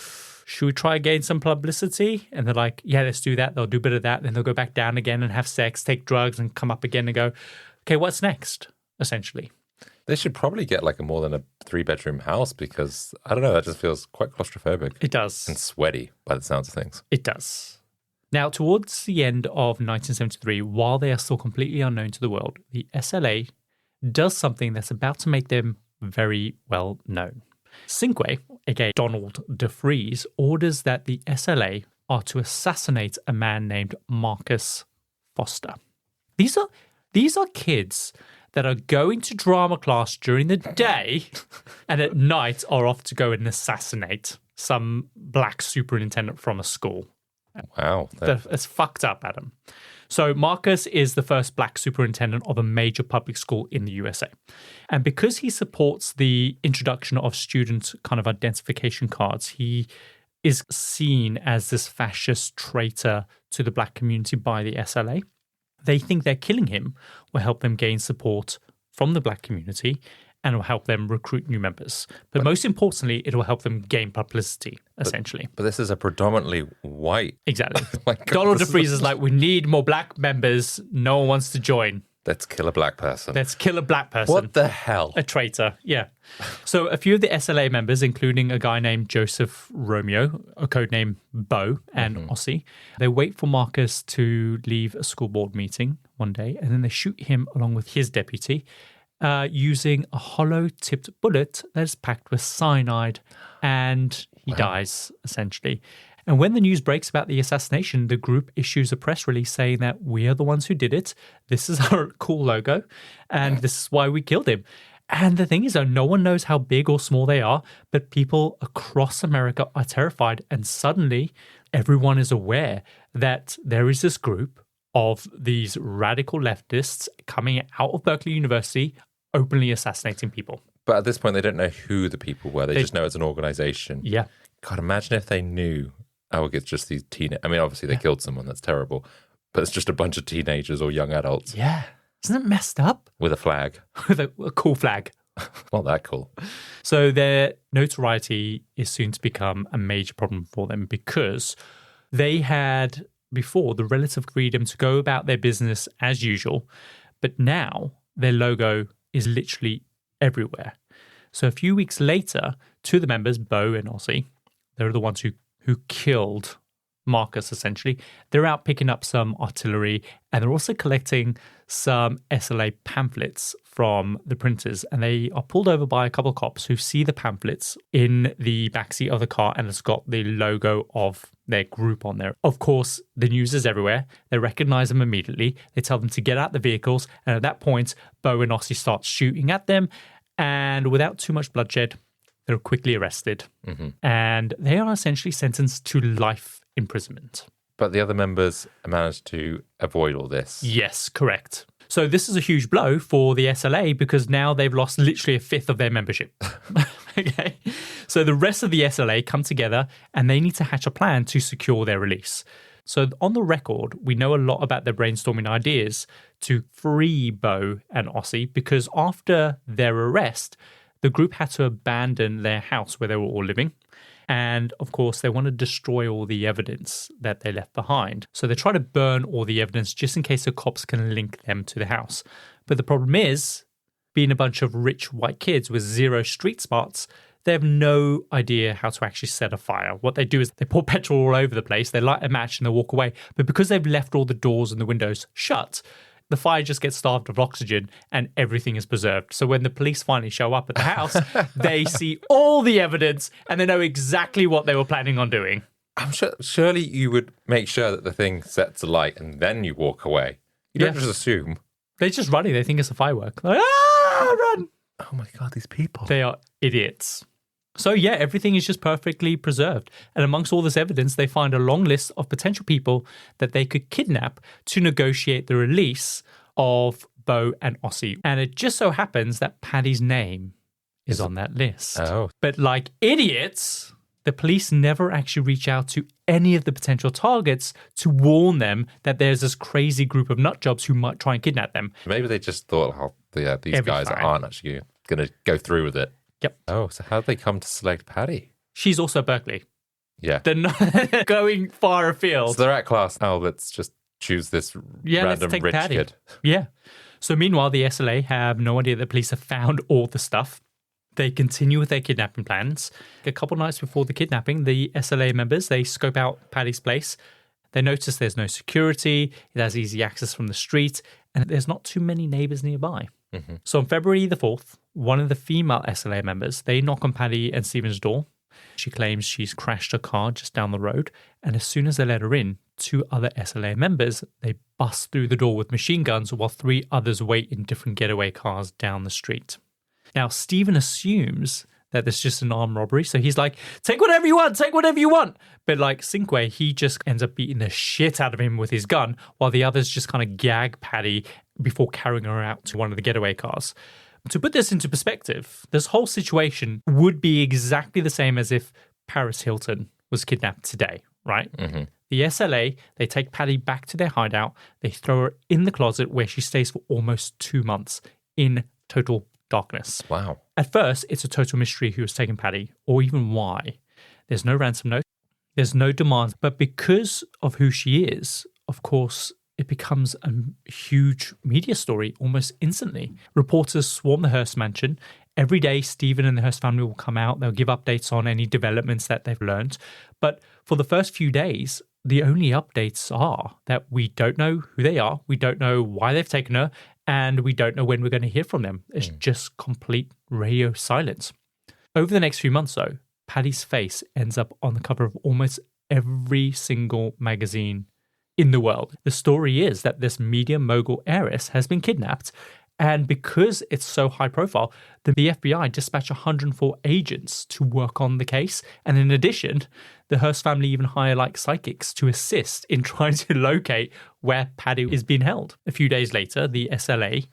should we try and gain some publicity? And they're like, yeah, let's do that. They'll do a bit of that. Then they'll go back down again and have sex, take drugs, and come up again and go, okay, what's next, essentially? They should probably get like more than a 3-bedroom house because, I don't know, that just feels quite claustrophobic. It does. And sweaty by the sounds of things. It does. Now, towards the end of 1973, while they are still completely unknown to the world, the SLA does something that's about to make them very well known. Cinque, aka Donald DeFries, orders that the SLA are to assassinate a man named Marcus Foster. These are kids that are going to drama class during the day and at night are off to go and assassinate some black superintendent from a school. Wow. It's fucked up, Adam. So Marcus is the first black superintendent of a major public school in the USA. And because he supports the introduction of student kind of identification cards, he is seen as this fascist traitor to the black community by the SLA. They think that killing him will help them gain support from the black community and will help them recruit new members. But most importantly, it will help them gain publicity, essentially. But this is a predominantly white. Exactly. Oh my God, Donald DeFries is like, we need more black members. No one wants to join. Let's kill a black person. Let's kill a black person. What the hell? A traitor, yeah. So a few of the SLA members, including a guy named Joseph Romeo, a codename Bo, and Ossie, they wait for Marcus to leave a school board meeting one day, and then they shoot him along with his deputy, using a hollow-tipped bullet that is packed with cyanide, and he dies, essentially. And when the news breaks about the assassination, the group issues a press release saying that we are the ones who did it, this is our cool logo, and this is why we killed him. And the thing is, though, no one knows how big or small they are, but people across America are terrified, and suddenly everyone is aware that there is this group of these radical leftists coming out of Berkeley University openly assassinating people. But at this point, they don't know who the people were. They just know it's an organization. Yeah. God, imagine if they knew, oh, it's just these I mean, obviously they killed someone. That's terrible. But it's just a bunch of teenagers or young adults. Yeah. Isn't it messed up? With a flag. With a cool flag. Not that cool. So their notoriety is soon to become a major problem for them because they had before the relative freedom to go about their business as usual. But now their logo is literally everywhere. So a few weeks later, two of the members, Bo and Ossie, they're the ones who killed Marcus, essentially. They're out picking up some artillery, and they're also collecting some SLA pamphlets from the printers. And they are pulled over by a couple of cops who see the pamphlets in the backseat of the car, and it's got the logo of their group on there. Of course, the news is everywhere. They recognize them immediately. They tell them to get out the vehicles. And at that point, Bo and Ossie start shooting at them. And without too much bloodshed, they're quickly arrested. And they are essentially sentenced to life imprisonment. But the other members managed to avoid all this. Yes, correct. So this is a huge blow for the SLA because now they've lost literally a fifth of their membership. Okay. So the rest of the SLA come together and they need to hatch a plan to secure their release. So on the record, we know a lot about their brainstorming ideas to free Bo and Ossie because after their arrest, the group had to abandon their house where they were all living. And of course, they want to destroy all the evidence that they left behind. So they try to burn all the evidence just in case the cops can link them to the house. But the problem is, being a bunch of rich white kids with zero street smarts, they have no idea how to actually set a fire. What they do is they pour petrol all over the place, they light a match and they walk away. But because they've left all the doors and the windows shut, the fire just gets starved of oxygen and everything is preserved. So when the police finally show up at the house, they see all the evidence and they know exactly what they were planning on doing. I'm sure, surely you would make sure that the thing sets alight and then you walk away. You don't just assume. They're just running. They think it's a firework. Like, run! Oh my God, these people. They are idiots. So yeah, everything is just perfectly preserved. And amongst all this evidence, they find a long list of potential people that they could kidnap to negotiate the release of Bo and Ossie. And it just so happens that Paddy's name is on that list. Oh. But like idiots, the police never actually reach out to any of the potential targets to warn them that there's this crazy group of nutjobs who might try and kidnap them. Maybe they just thought, these guys aren't actually going to go through with it. Yep. Oh, so how did they come to select Patty? She's also Berkeley. Yeah. They're not going far afield. So they're at class. Oh, let's just choose this random rich Patty. kid. Yeah. So meanwhile, the SLA have no idea that police have found all the stuff. They continue with their kidnapping plans. A couple nights before the kidnapping, the SLA members, they scope out Patty's place. They notice there's no security. It has easy access from the street. And there's not too many neighbors nearby. Mm-hmm. So on February the 4th, one of the female SLA members, they knock on Patty and Stephen's door. She claims she's crashed her car just down the road. And as soon as they let her in, two other SLA members, they bust through the door with machine guns while three others wait in different getaway cars down the street. Now, Stephen assumes that there's just an armed robbery. So he's like, take whatever you want. But like Cinque, he just ends up beating the shit out of him with his gun while the others just kind of gag Patty before carrying her out to one of the getaway cars. To put this into perspective, this whole situation would be exactly the same as if Paris Hilton was kidnapped today, right? Mm-hmm. The SLA, they take Patty back to their hideout. They throw her in the closet where she stays for almost 2 months in total darkness. Wow. At first, it's a total mystery who has taken Patty or even why. There's no ransom note. There's no demands. But because of who she is, of course, it becomes a huge media story almost instantly. Reporters swarm the Hearst mansion. Every day, Stephen and the Hearst family will come out. They'll give updates on any developments that they've learned. But for the first few days, the only updates are that we don't know who they are. We don't know why they've taken her. And we don't know when we're going to hear from them. It's just complete radio silence. Over the next few months, though, Patty's face ends up on the cover of almost every single magazine in the world. The story is that this media mogul heiress has been kidnapped, and because it's so high profile, the FBI dispatch 104 agents to work on the case. And in addition, the Hearst family even hire like psychics to assist in trying to locate where Patty is being held. A few days later, the SLA,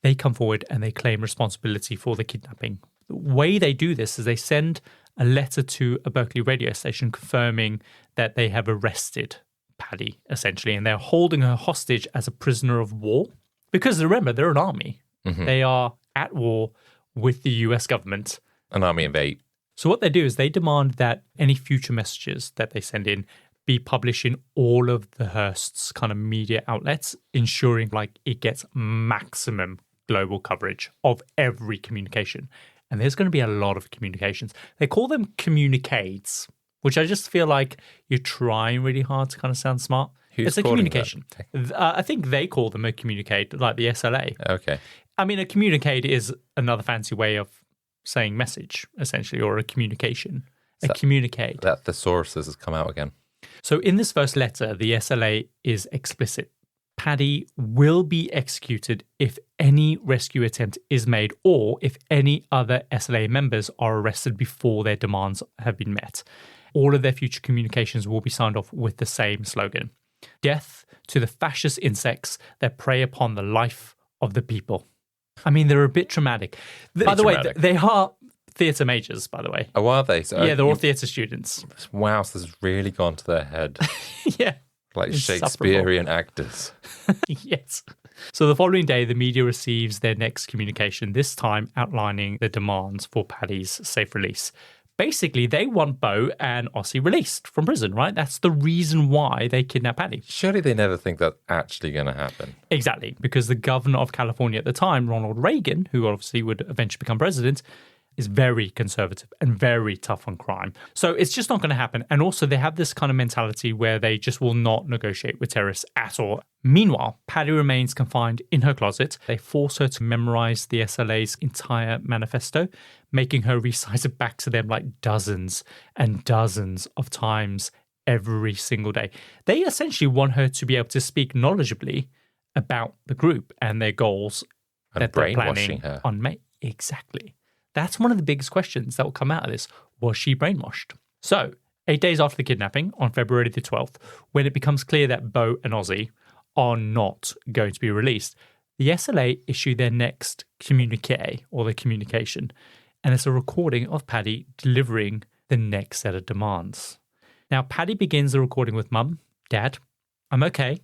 they come forward and they claim responsibility for the kidnapping. The way they do this is they send a letter to a Berkeley radio station confirming that they have arrested Patty, essentially, and they're holding her hostage as a prisoner of war. Because remember, they're an army. Mm-hmm. They are at war with the US government. An army of 8. So what they do is they demand that any future messages that they send in be published in all of the Hearst's kind of media outlets, ensuring like it gets maximum global coverage of every communication. And there's going to be a lot of communications. They call them communiques, which I just feel like you're trying really hard to kind of sound smart. It's a communication. I think they call them a communicate, like the SLA. Okay. I mean, a communicate is another fancy way of saying message, essentially, or a communication. Communicate. That thesauruses has come out again. So in this first letter, the SLA is explicit. Paddy will be executed if any rescue attempt is made or if any other SLA members are arrested before their demands have been met. All of their future communications will be signed off with the same slogan. Death to the fascist insects that prey upon the life of the people. I mean, they're a bit traumatic. By the way, they are theatre majors, by the way. Oh, are they? So, yeah, they're all theatre students. Wow, so this has really gone to their head. Yeah. Like Shakespearean actors. Yes. So the following day, the media receives their next communication, this time outlining the demands for Paddy's safe release. Basically, they want Bo and Ossie released from prison, right? That's the reason why they kidnapped Paddy. Surely they never think that's actually going to happen. Exactly, because the governor of California at the time, Ronald Reagan, who obviously would eventually become president, is very conservative and very tough on crime. So it's just not going to happen. And also they have this kind of mentality where they just will not negotiate with terrorists at all. Meanwhile, Paddy remains confined in her closet. They force her to memorize the SLA's entire manifesto, making her recite it back to them like dozens and dozens of times every single day. They essentially want her to be able to speak knowledgeably about the group and their goals and that they're planning on May. Exactly. That's one of the biggest questions that will come out of this. Was she brainwashed? So, 8 days after the kidnapping, on February the 12th, when it becomes clear that Bo and Ossie are not going to be released, the SLA issue their next communique, or the communication, and it's a recording of Paddy delivering the next set of demands. Now, Paddy begins the recording with Mum, Dad, I'm okay.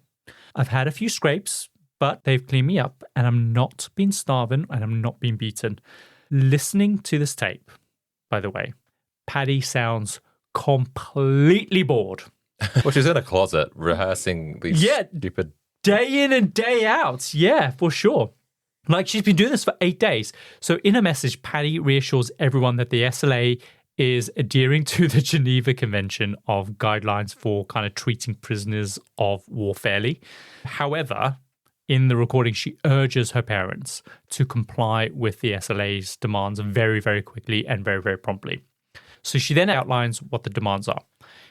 I've had a few scrapes, but they've cleaned me up, and I'm not being starving, and I'm not being beaten. Listening to this tape, by the way, Paddy sounds completely bored. Well, she's in a closet rehearsing these stupid... Day in and day out. Yeah, for sure. Like, she's been doing this for 8 days. So in a message, Paddy reassures everyone that the SLA is adhering to the Geneva Convention of guidelines for kind of treating prisoners of war fairly. However, in the recording, she urges her parents to comply with the SLA's demands very, very quickly and very, very promptly. So she then outlines what the demands are.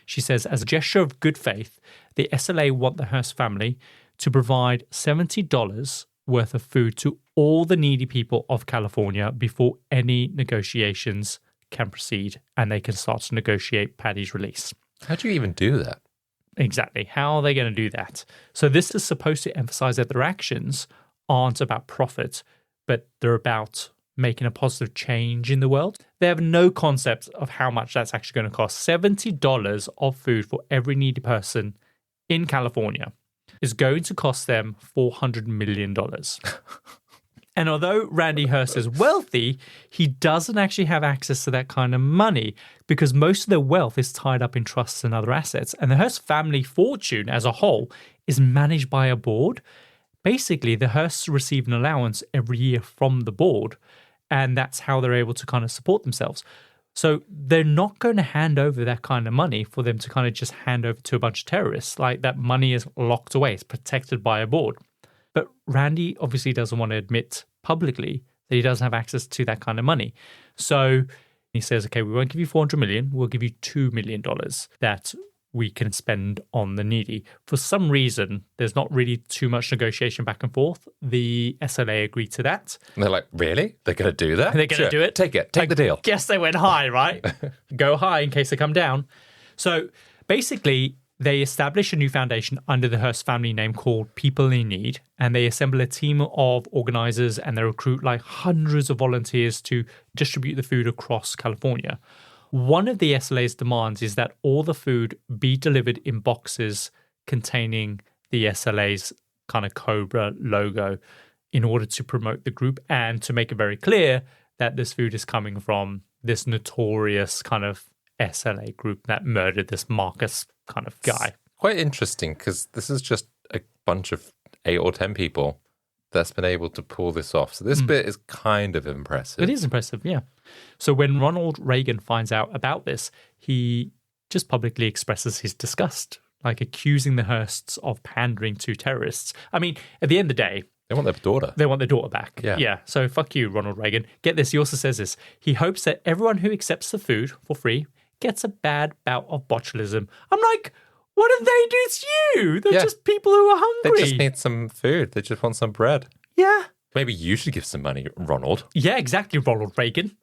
She says, as a gesture of good faith, the SLA want the Hearst family to provide $70 worth of food to all the needy people of California before any negotiations can proceed and they can start to negotiate Paddy's release. How do you even do that? Exactly. How are they going to do that? So this is supposed to emphasize that their actions aren't about profit, but they're about making a positive change in the world. They have no concept of how much that's actually going to cost. $70 of food for every needy person in California is going to cost them $400 million. And although Randy Hearst is wealthy, he doesn't actually have access to that kind of money because most of their wealth is tied up in trusts and other assets. And the Hearst family fortune as a whole is managed by a board. Basically, the Hearsts receive an allowance every year from the board, and that's how they're able to kind of support themselves. So they're not going to hand over that kind of money for them to kind of just hand over to a bunch of terrorists. Like, that money is locked away. It's protected by a board. But Randy obviously doesn't want to admit publicly that he doesn't have access to that kind of money. So he says, okay, we won't give you $400 million. We'll give you $2 million that we can spend on the needy. For some reason, there's not really too much negotiation back and forth. The SLA agreed to that. And they're like, really? They're going to do that? They're going to do it? Take it. Take the deal. Guess they went high, right? Go high in case they come down. So basically, they establish a new foundation under the Hearst family name called People in Need, and they assemble a team of organizers and they recruit like hundreds of volunteers to distribute the food across California. One of the SLA's demands is that all the food be delivered in boxes containing the SLA's kind of Cobra logo in order to promote the group and to make it very clear that this food is coming from this notorious kind of SLA group that murdered this Marcus kind of guy. It's quite interesting because this is just a bunch of 8 or 10 people that's been able to pull this off. So this bit is kind of impressive. It is impressive, yeah. So when Ronald Reagan finds out about this, he just publicly expresses his disgust, like accusing the Hearsts of pandering to terrorists. I mean, at the end of the day, they want their daughter. They want their daughter back. Yeah. So fuck you, Ronald Reagan. Get this, he also says this. He hopes that everyone who accepts the food for free gets a bad bout of botulism. I'm like, what did they do to you? They're just people who are hungry. They just need some food. They just want some bread. Yeah. Maybe you should give some money, Ronald. Yeah, exactly, Ronald Reagan.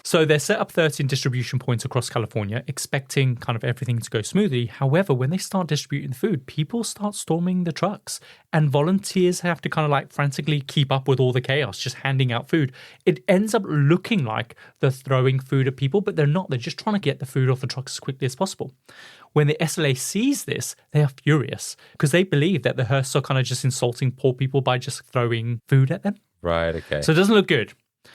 So they set up 13 distribution points across California, expecting kind of everything to go smoothly. However, when they start distributing the food, people start storming the trucks and volunteers have to kind of like frantically keep up with all the chaos, just handing out food. It ends up looking like they're throwing food at people, but they're not. They're just trying to get the food off the trucks as quickly as possible. When the SLA sees this, they are furious because they believe that the Hearsts are kind of just insulting poor people by just throwing food at them. Right, okay. So it doesn't look good.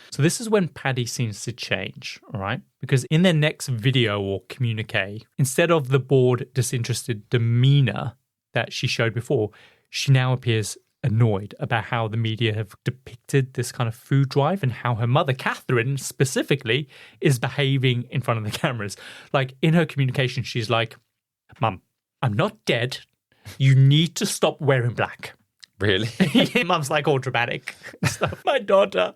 So this is when Patty seems to change, all right? Because in their next video or communique, instead of the bored, disinterested demeanor that she showed before, she now appears annoyed about how the media have depicted this kind of food drive and how her mother, Catherine, specifically, is behaving in front of the cameras. Like, in her communication, she's like, Mum, I'm not dead. You need to stop wearing black. Really? Mum's like all dramatic stuff. My daughter.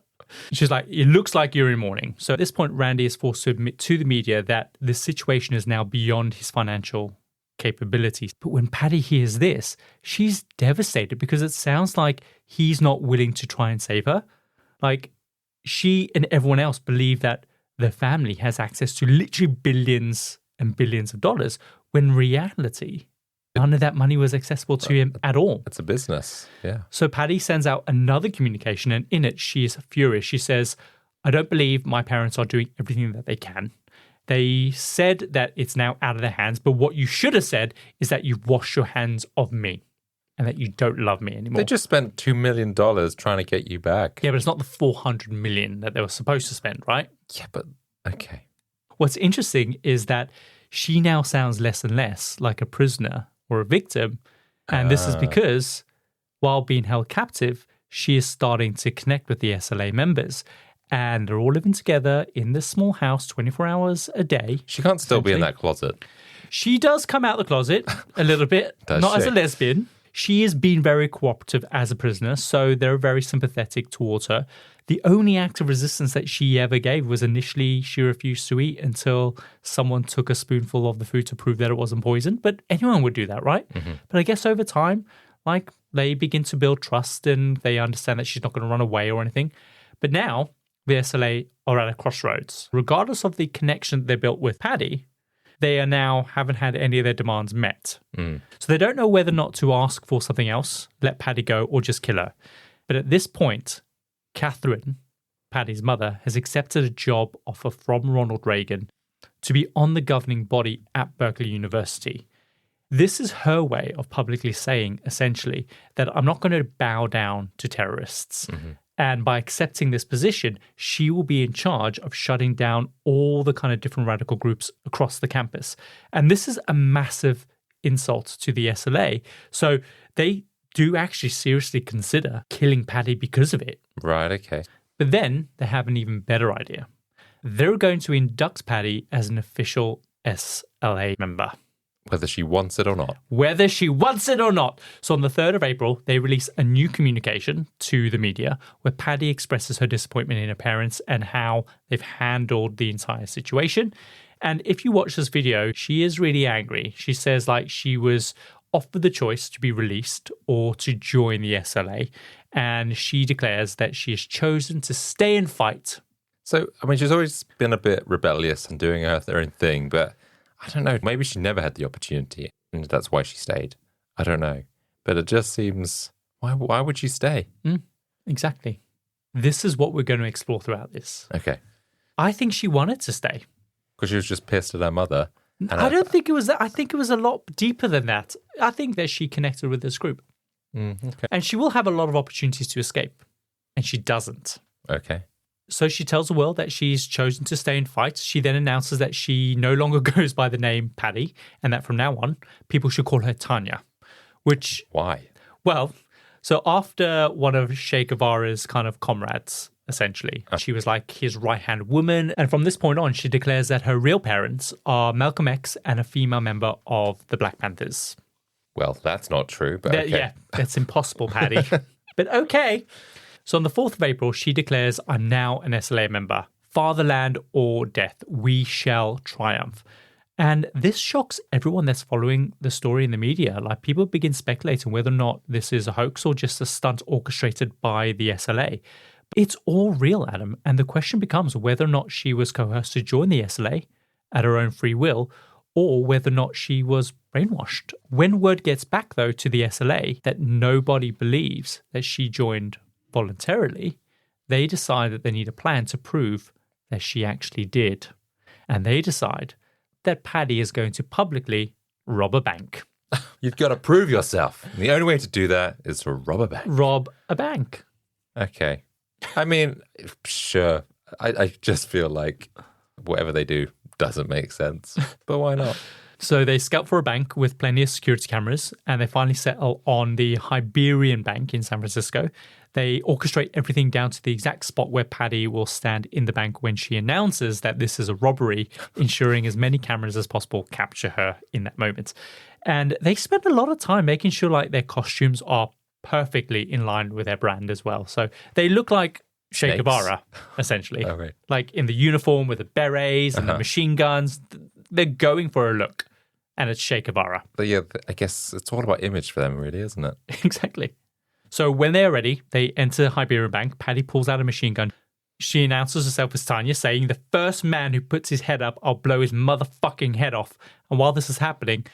She's like, it looks like you're in mourning. So at this point, Randy is forced to admit to the media that the situation is now beyond his financial capabilities. But when Patty hears this, she's devastated because it sounds like he's not willing to try and save her. Like, she and everyone else believe that their family has access to literally billions and billions of dollars, when in reality, none of that money was accessible to him at all. It's a business, yeah. So Patty sends out another communication, and in it, she is furious. She says, I don't believe my parents are doing everything that they can. They said that it's now out of their hands, but what you should have said is that you've washed your hands of me and that you don't love me anymore. They just spent $2 million trying to get you back. Yeah, but it's not the $400 million that they were supposed to spend, right? Yeah, but okay. What's interesting is that she now sounds less and less like a prisoner or a victim. And this is because while being held captive, she is starting to connect with the SLA members. And they're all living together in this small house 24 hours a day. She can't still be in that closet. She does come out the closet a little bit, not as a lesbian. She is being very cooperative as a prisoner, so they're very sympathetic towards her. The only act of resistance that she ever gave was initially she refused to eat until someone took a spoonful of the food to prove that it wasn't poisoned. But anyone would do that, right? Mm-hmm. But I guess over time, like, they begin to build trust and they understand that she's not going to run away or anything. But now the SLA are at a crossroads. Regardless of the connection they built with Patty, they are now haven't had any of their demands met. So they don't know whether or not to ask for something else, let Patty go, or just kill her. But at this point, Catherine, Patty's mother, has accepted a job offer from Ronald Reagan to be on the governing body at Berkeley University. This is her way of publicly saying, essentially, that I'm not going to bow down to terrorists. Mm-hmm. And by accepting this position, she will be in charge of shutting down all the kind of different radical groups across the campus. And this is a massive insult to the SLA. So they do actually seriously consider killing Patty because of it. Right, okay. But then they have an even better idea. They're going to induct Patty as an official SLA member. Whether she wants it or not. Whether she wants it or not. So on the 3rd of April, they release a new communication to the media where Patty expresses her disappointment in her parents and how they've handled the entire situation. And if you watch this video, she is really angry. She says like she was offered the choice to be released or to join the SLA. And she declares that she has chosen to stay and fight. So, I mean, she's always been a bit rebellious and doing her own thing, but I don't know, maybe she never had the opportunity and that's why she stayed. I don't know. But it just seems, why would she stay? Exactly. This is what we're going to explore throughout this. Okay. I think she wanted to stay. Because she was just pissed at her mother. I don't think it was that. I think it was a lot deeper than that. I think that she connected with this group. Okay. And she will have a lot of opportunities to escape. And she doesn't. Okay. So she tells the world that she's chosen to stay and fight. She then announces that she no longer goes by the name Patty and that from now on, people should call her Tanya. Which... Why? Well, So after one of Che Guevara's kind of comrades, essentially, she was like his right-hand woman. And from this point on, she declares that her real parents are Malcolm X and a female member of the Black Panthers. Well, that's not true, but okay. Yeah, that's impossible, Patty. But okay. So on the 4th of April, she declares, I'm now an SLA member. Fatherland or death, we shall triumph. And this shocks everyone that's following the story in the media. Like, people begin speculating whether or not this is a hoax or just a stunt orchestrated by the SLA. It's all real, Adam. And the question becomes whether or not she was coerced to join the SLA at her own free will, or whether or not she was brainwashed. When word gets back, though, to the SLA that nobody believes that she joined voluntarily, they decide that they need a plan to prove that she actually did. And they decide that Patty is going to publicly rob a bank. You've got to prove yourself. And the only way to do that is to rob a bank. Rob a bank. Okay. I mean, sure. I just feel like whatever they do doesn't make sense. But why not? So they scout for a bank with plenty of security cameras, and they finally settle on the Hibernian Bank in San Francisco. They orchestrate everything down to the exact spot where Patty will stand in the bank when she announces that this is a robbery, ensuring as many cameras as possible capture her in that moment. And they spend a lot of time making sure like their costumes are perfectly in line with their brand as well. So they look like Che Guevara, essentially. Oh, right. Like in the uniform with the berets and the machine guns. They're going for a look, and it's Che Guevara. But yeah, I guess it's all about image for them, really, isn't it? Exactly. So when they're ready, they enter Hibernian Bank. Patty pulls out a machine gun. She announces herself as Tanya, saying, the first man who puts his head up, I'll blow his motherfucking head off. And while this is happening,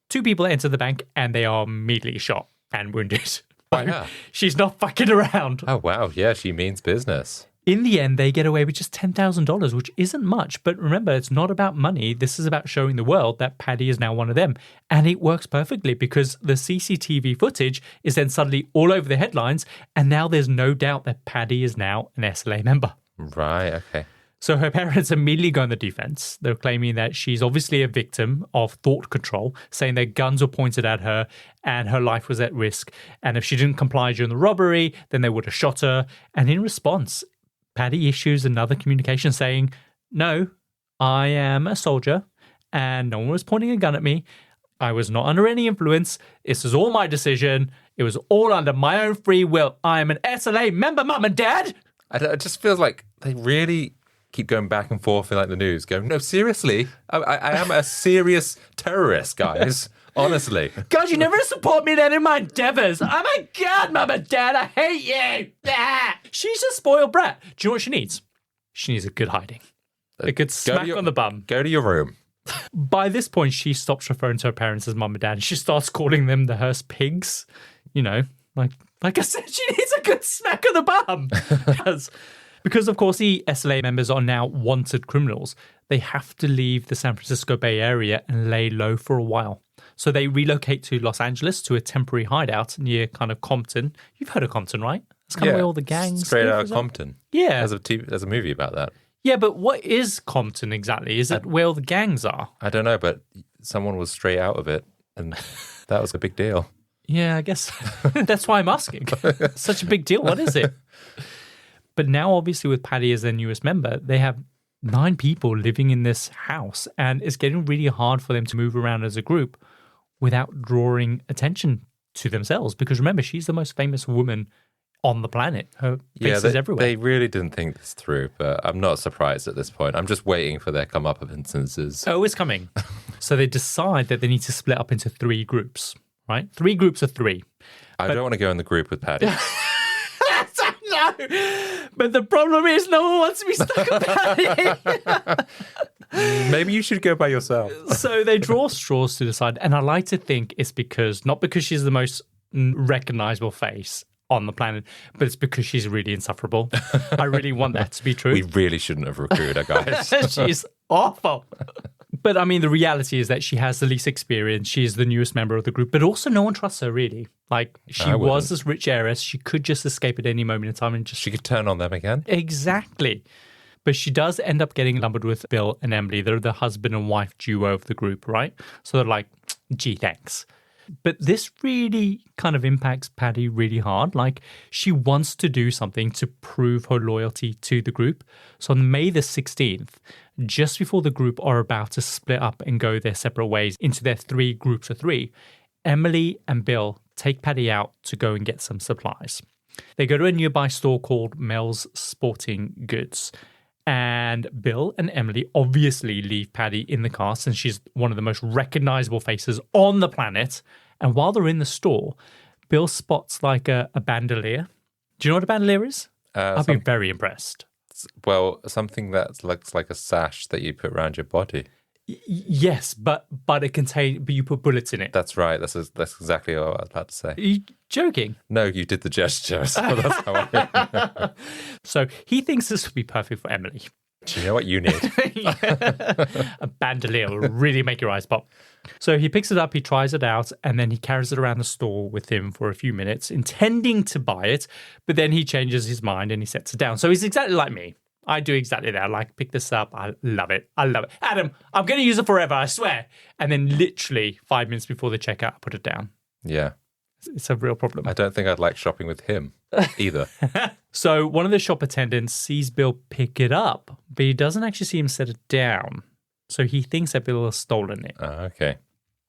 2 people enter the bank and they are immediately shot and wounded. Oh, yeah. She's not fucking around. Oh, wow. Yeah, she means business. In the end, they get away with just $10,000, which isn't much. But remember, it's not about money. This is about showing the world that Patty is now one of them. And it works perfectly because the CCTV footage is then suddenly all over the headlines. And now there's no doubt that Patty is now an SLA member. Right, okay. So her parents immediately go on the defense. They're claiming that she's obviously a victim of thought control, saying that guns were pointed at her and her life was at risk. And if she didn't comply during the robbery, then they would have shot her. And in response, Patty issues another communication saying, no, I am a soldier and no one was pointing a gun at me. I was not under any influence. This is all my decision. It was all under my own free will. I am an SLA member, Mum and Dad. It just feels like they really keep going back and forth in like the news, going, no, seriously, I am a serious terrorist, guys. Honestly. God, you never support me then in my endeavors. Oh my God, Mum and Dad, I hate you. She's a spoiled brat. Do you know what she needs? She needs a good hiding. A good smack on the bum. Go to your room. By this point, she stops referring to her parents as Mum and Dad. She starts calling them the Hearst pigs. You know, like I said, she needs a good smack on the bum. Because, of course, the SLA members are now wanted criminals. They have to leave the San Francisco Bay Area and lay low for a while. So they relocate to Los Angeles to a temporary hideout near kind of Compton. You've heard of Compton, right? It's kind of where all the gangs straight live, out of Compton. Yeah. There's a movie about that. Yeah, but what is Compton exactly? Is it where all the gangs are? I don't know, but someone was straight out of it, and that was a big deal. Yeah, I guess that's why I'm asking. Such a big deal. What is it? But now, obviously, with Patty as their newest member, they have 9 people living in this house, and it's getting really hard for them to move around as a group without drawing attention to themselves. Because remember, she's the most famous woman on the planet. Her face is everywhere. They really didn't think this through, but I'm not surprised at this point. I'm just waiting for their come-up-instances. Oh, it's coming. So they decide that they need to split up into 3 groups, right? 3 groups of 3. I don't want to go in the group with Patty. No, but the problem is no one wants to be stuck with Patty. Maybe you should go by yourself. So they draw straws to decide, and I like to think it's not because she's the most recognizable face on the planet, but it's because she's really insufferable. I really want that to be true. We really shouldn't have recruited her, guys. She's awful. But I mean, the reality is that she has the least experience. She's the newest member of the group, but also no one trusts her really. Like, she was this rich heiress. She could just escape at any moment in time and just... She could turn on them again. Exactly. But she does end up getting lumbered with Bill and Emily. They're the husband and wife duo of the group, right? So they're like, gee, thanks. But this really kind of impacts Patty really hard. Like, she wants to do something to prove her loyalty to the group. So on May the 16th, just before the group are about to split up and go their separate ways into their 3 groups of 3, Emily and Bill take Patty out to go and get some supplies. They go to a nearby store called Mel's Sporting Goods. And Bill and Emily obviously leave Patty in the car since she's one of the most recognizable faces on the planet. And while they're in the store, Bill spots like a bandolier. Do you know what a bandolier is? I've been very impressed. Well, something that looks like a sash that you put around your body. Yes, but you put bullets in it. That's right. That's exactly what I was about to say. Are you joking? No, you did the gesture. So that's how I. So he thinks this would be perfect for Emily. Do you know what you need? A bandolier will really make your eyes pop. So he picks it up, he tries it out, and then he carries it around the store with him for a few minutes, intending to buy it, but then he changes his mind and he sets it down. So he's exactly like me. I do exactly that. I like, pick this up. I love it. Adam, I'm going to use it forever, I swear. And then literally 5 minutes before the checkout, I put it down. Yeah. It's a real problem. I don't think I'd like shopping with him either. So one of the shop attendants sees Bill pick it up, but he doesn't actually see him set it down. So he thinks that Bill has stolen it. Okay.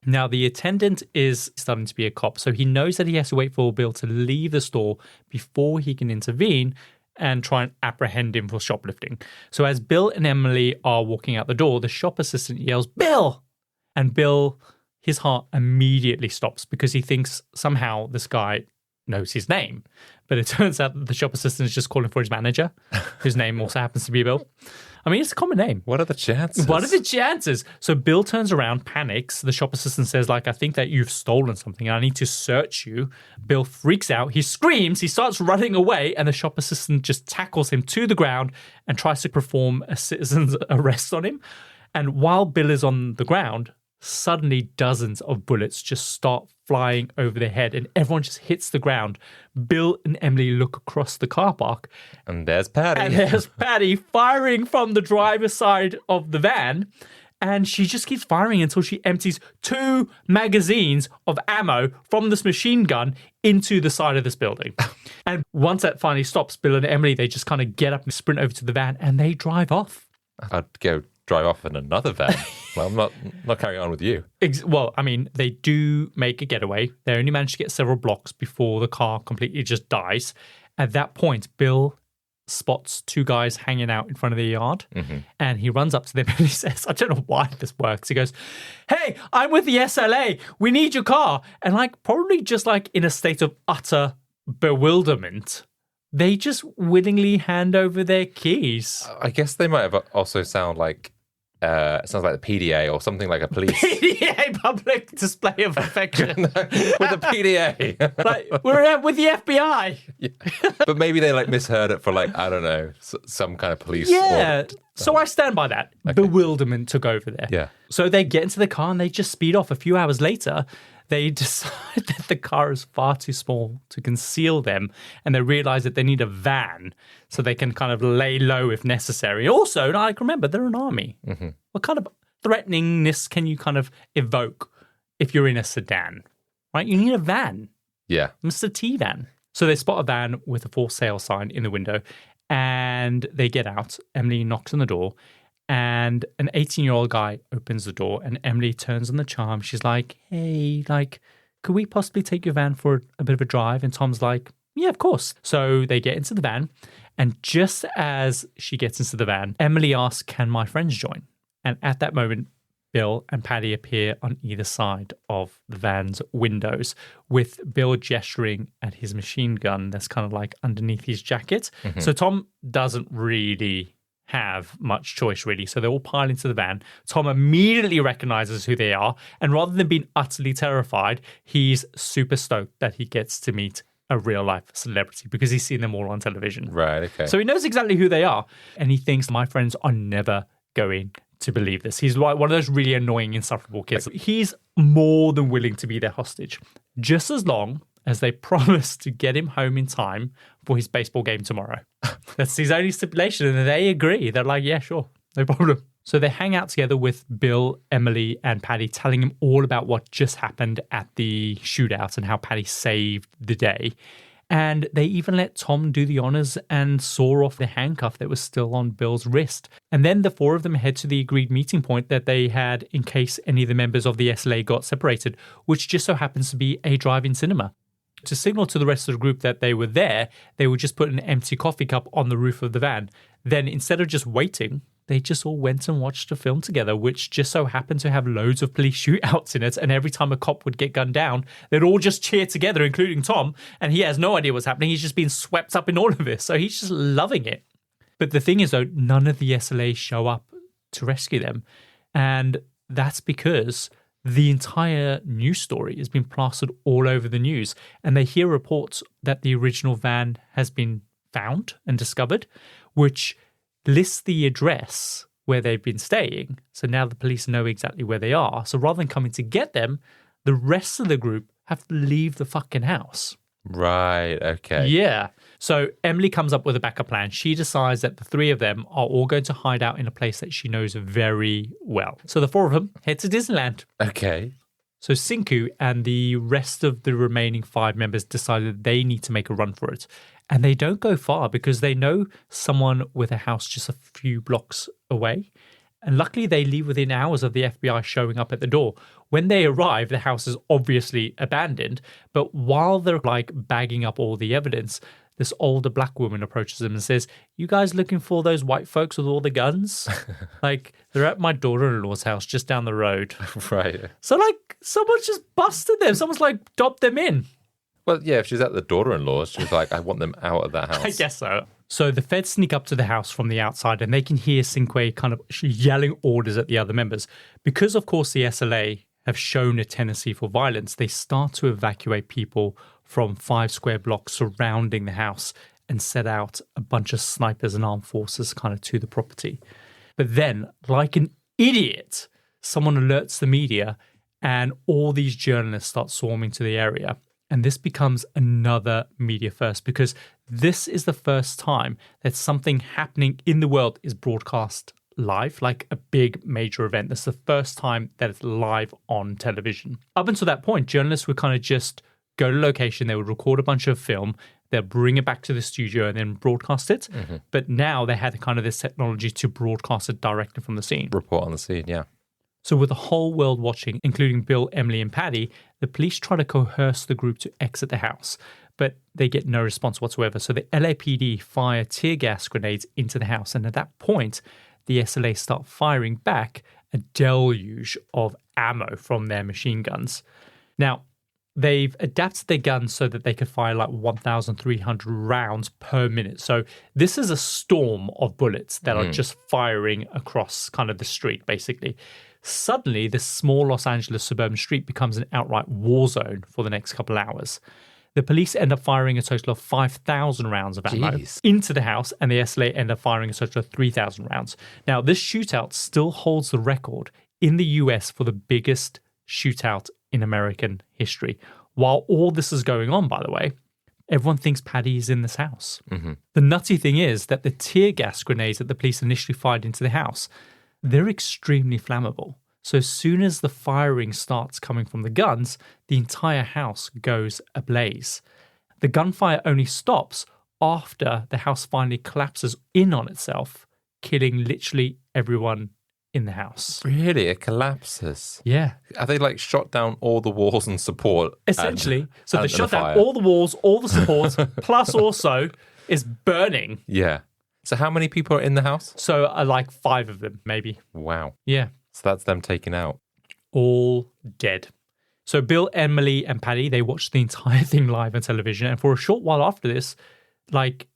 Now, the attendant is starting to be a cop, so he knows that he has to wait for Bill to leave the store before he can intervene and try and apprehend him for shoplifting. So as Bill and Emily are walking out the door, the shop assistant yells, "Bill!" And Bill, his heart immediately stops because he thinks somehow this guy knows his name. But it turns out that the shop assistant is just calling for his manager, whose name also happens to be Bill. I mean, it's a common name. What are the chances? What are the chances? So Bill turns around, panics. The shop assistant says, like, I think that you've stolen something. I need to search you. Bill freaks out. He screams. He starts running away. And the shop assistant just tackles him to the ground and tries to perform a citizen's arrest on him. And while Bill is on the ground, suddenly dozens of bullets just start flying over their head and everyone just hits the ground. Bill and Emily look across the car park. And there's Patty. And there's Patty firing from the driver's side of the van. And she just keeps firing until she empties 2 magazines of ammo from this machine gun into the side of this building. And once that finally stops, Bill and Emily, they just kind of get up and sprint over to the van and they drive off. I'd go drive off in another van. Well, I'm not carrying on with you. Well, I mean, they do make a getaway. They only manage to get several blocks before the car completely just dies. At that point, Bill spots 2 guys hanging out in front of the yard, and he runs up to them and he says, I don't know why this works. He goes, "Hey, I'm with the SLA. We need your car." And probably just in a state of utter bewilderment, they just willingly hand over their keys. I guess they might have also sound like it sounds like the PDA or something like a police. PDA, public display of affection. With a PDA. We're with the FBI. Yeah. But maybe they misheard it for I don't know, some kind of police. Yeah. So I stand by that. Okay. Bewilderment took over there. Yeah. So they get into the car and they just speed off. A few hours later, they decide that the car is far too small to conceal them, and they realize that they need a van so they can kind of lay low if necessary. Also, remember, they're an army. Mm-hmm. What kind of threateningness can you kind of evoke if you're in a sedan, right? You need a van. Yeah. Mr. T van. So they spot a van with a for sale sign in the window, and they get out. Emily knocks on the door. And an 18-year-old guy opens the door and Emily turns on the charm. She's like, "Hey, could we possibly take your van for a bit of a drive?" And Tom's like, "Yeah, of course." So they get into the van. And just as she gets into the van, Emily asks, "Can my friends join?" And at that moment, Bill and Patty appear on either side of the van's windows, with Bill gesturing at his machine gun that's kind of underneath his jacket. Mm-hmm. So Tom doesn't really have much choice, really. So they all pile into the van. Tom immediately recognizes who they are, and rather than being utterly terrified, he's super stoked that he gets to meet a real-life celebrity because he's seen them all on television. Right, okay. So he knows exactly who they are, and he thinks, my friends are never going to believe this. He's one of those really annoying, insufferable kids. He's more than willing to be their hostage, just as long as they promise to get him home in time for his baseball game tomorrow. That's his only stipulation, and they agree. They're like, "Yeah, sure, no problem." So they hang out together with Bill, Emily, and Patty, telling him all about what just happened at the shootout and how Patty saved the day. And they even let Tom do the honors and saw off the handcuff that was still on Bill's wrist. And then the four of them head to the agreed meeting point that they had in case any of the members of the SLA got separated, which just so happens to be a drive-in cinema. To signal to the rest of the group that they were there, they would just put an empty coffee cup on the roof of the van. Then instead of just waiting, they just all went and watched a film together, which just so happened to have loads of police shootouts in it. And every time a cop would get gunned down, they'd all just cheer together, including Tom. And he has no idea what's happening. He's just been swept up in all of this. So he's just loving it. But the thing is, though, none of the SLA show up to rescue them. And that's because the entire news story has been plastered all over the news. And they hear reports that the original van has been found and discovered, which lists the address where they've been staying. So now the police know exactly where they are. So rather than coming to get them, the rest of the group have to leave the fucking house. Right, okay. Yeah. So Emily comes up with a backup plan. She decides that the three of them are all going to hide out in a place that she knows very well. So the four of them head to Disneyland. Okay. So Sinku and the rest of the remaining five members decided they need to make a run for it. And they don't go far because they know someone with a house just a few blocks away. And luckily they leave within hours of the FBI showing up at the door. When they arrive, the house is obviously abandoned. But while they're bagging up all the evidence, this older black woman approaches them and says, "You guys looking for those white folks with all the guns?" They're at my daughter-in-law's house just down the road. Right. So someone's just busted them. Someone's dobbed them in. Well, yeah, if she's at the daughter-in-law's, she's like, I want them out of that house. I guess so. So the feds sneak up to the house from the outside and they can hear Cinque kind of yelling orders at the other members. Because, of course, the SLA have shown a tendency for violence, they start to evacuate people from 5 square blocks surrounding the house and set out a bunch of snipers and armed forces kind of to the property. But then, like an idiot, someone alerts the media and all these journalists start swarming to the area. And this becomes another media first because this is the first time that something happening in the world is broadcast live, like a big major event. This is the first time that it's live on television. Up until that point, journalists would kind of just go to location, they would record a bunch of film, they'll bring it back to the studio and then broadcast it. Mm-hmm. But now they had kind of this technology to broadcast it directly from the scene. Report on the scene, yeah. So with the whole world watching, including Bill, Emily, and Patty, the police try to coerce the group to exit the house, but they get no response whatsoever. So the LAPD fire tear gas grenades into the house. And at that point, the SLA start firing back a deluge of ammo from their machine guns. Now, they've adapted their guns so that they could fire 1,300 rounds per minute. So this is a storm of bullets that are just firing across kind of the street, basically. Suddenly, this small Los Angeles suburban street becomes an outright war zone for the next couple of hours. The police end up firing a total of 5,000 rounds of ammo into the house, and the SLA end up firing a total of 3,000 rounds. Now, this shootout still holds the record in the US for the biggest shootout in American history. While all this is going on, by the way, everyone thinks Patty is in this house. Mm-hmm. The nutty thing is that the tear gas grenades that the police initially fired into the house, they're extremely flammable. So as soon as the firing starts coming from the guns, the entire house goes ablaze. The gunfire only stops after the house finally collapses in on itself, killing literally everyone in the house. Really? It collapses? Yeah. Are they shot down all the walls and support? Essentially. So they shot down all the walls, all the support, plus also is burning. Yeah. So how many people are in the house? So 5 of them, maybe. Wow. Yeah. So that's them taken out. All dead. So Bill, Emily, and Patty, they watched the entire thing live on television. And for a short while after this,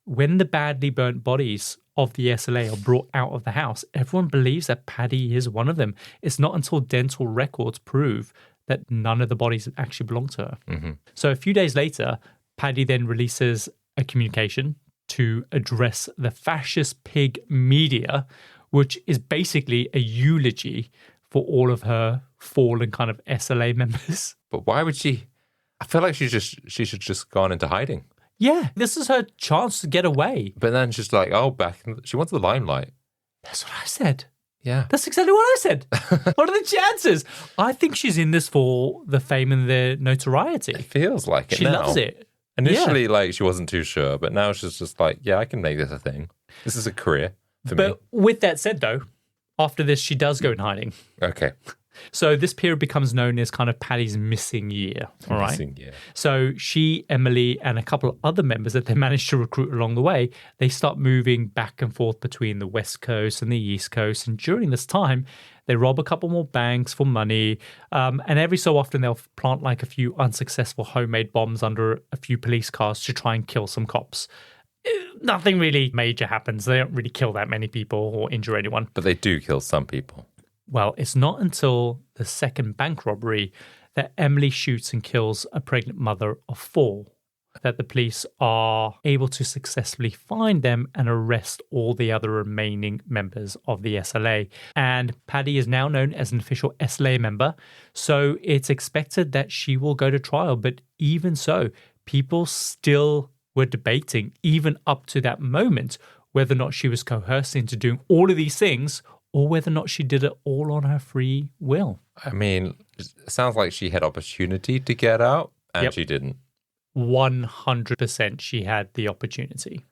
when the badly burnt bodies of the SLA are brought out of the house, everyone believes that Patty is one of them. It's not until dental records prove that none of the bodies actually belong to her. Mm-hmm. So a few days later, Patty then releases a communication to address the fascist pig media, which is basically a eulogy for all of her fallen kind of SLA members. But why would she? I feel like she should just gone into hiding. Yeah, this is her chance to get away. But then she's she wants the limelight. That's what I said. Yeah. That's exactly what I said. What are the chances? I think she's in this for the fame and the notoriety. It feels like it She now. loves it. Initially, like, she wasn't too sure, but now she's just like, yeah, I can make this a thing. This is a career for me. But with that said, though, after this, she does go in hiding. Okay. So this period becomes known as kind of Patty's missing year. All right. Missing year. So she, Emily, and a couple of other members that they managed to recruit along the way, they start moving back and forth between the West Coast and the East Coast. And during this time, they rob a couple more banks for money. And every so often, they'll plant like a few unsuccessful homemade bombs under a few police cars to try and kill some cops. Nothing really major happens. They don't really kill that many people or injure anyone. But they do kill some people. Well, it's not until the second bank robbery that Emily shoots and kills a pregnant mother of 4 that the police are able to successfully find them and arrest all the other remaining members of the SLA. And Patty is now known as an official SLA member, so it's expected that she will go to trial. But even so, people still were debating, even up to that moment, whether or not she was coerced into doing all of these things or whether or not she did it all on her free will. I mean, it sounds like she had opportunity to get out, and she didn't. 100% she had the opportunity.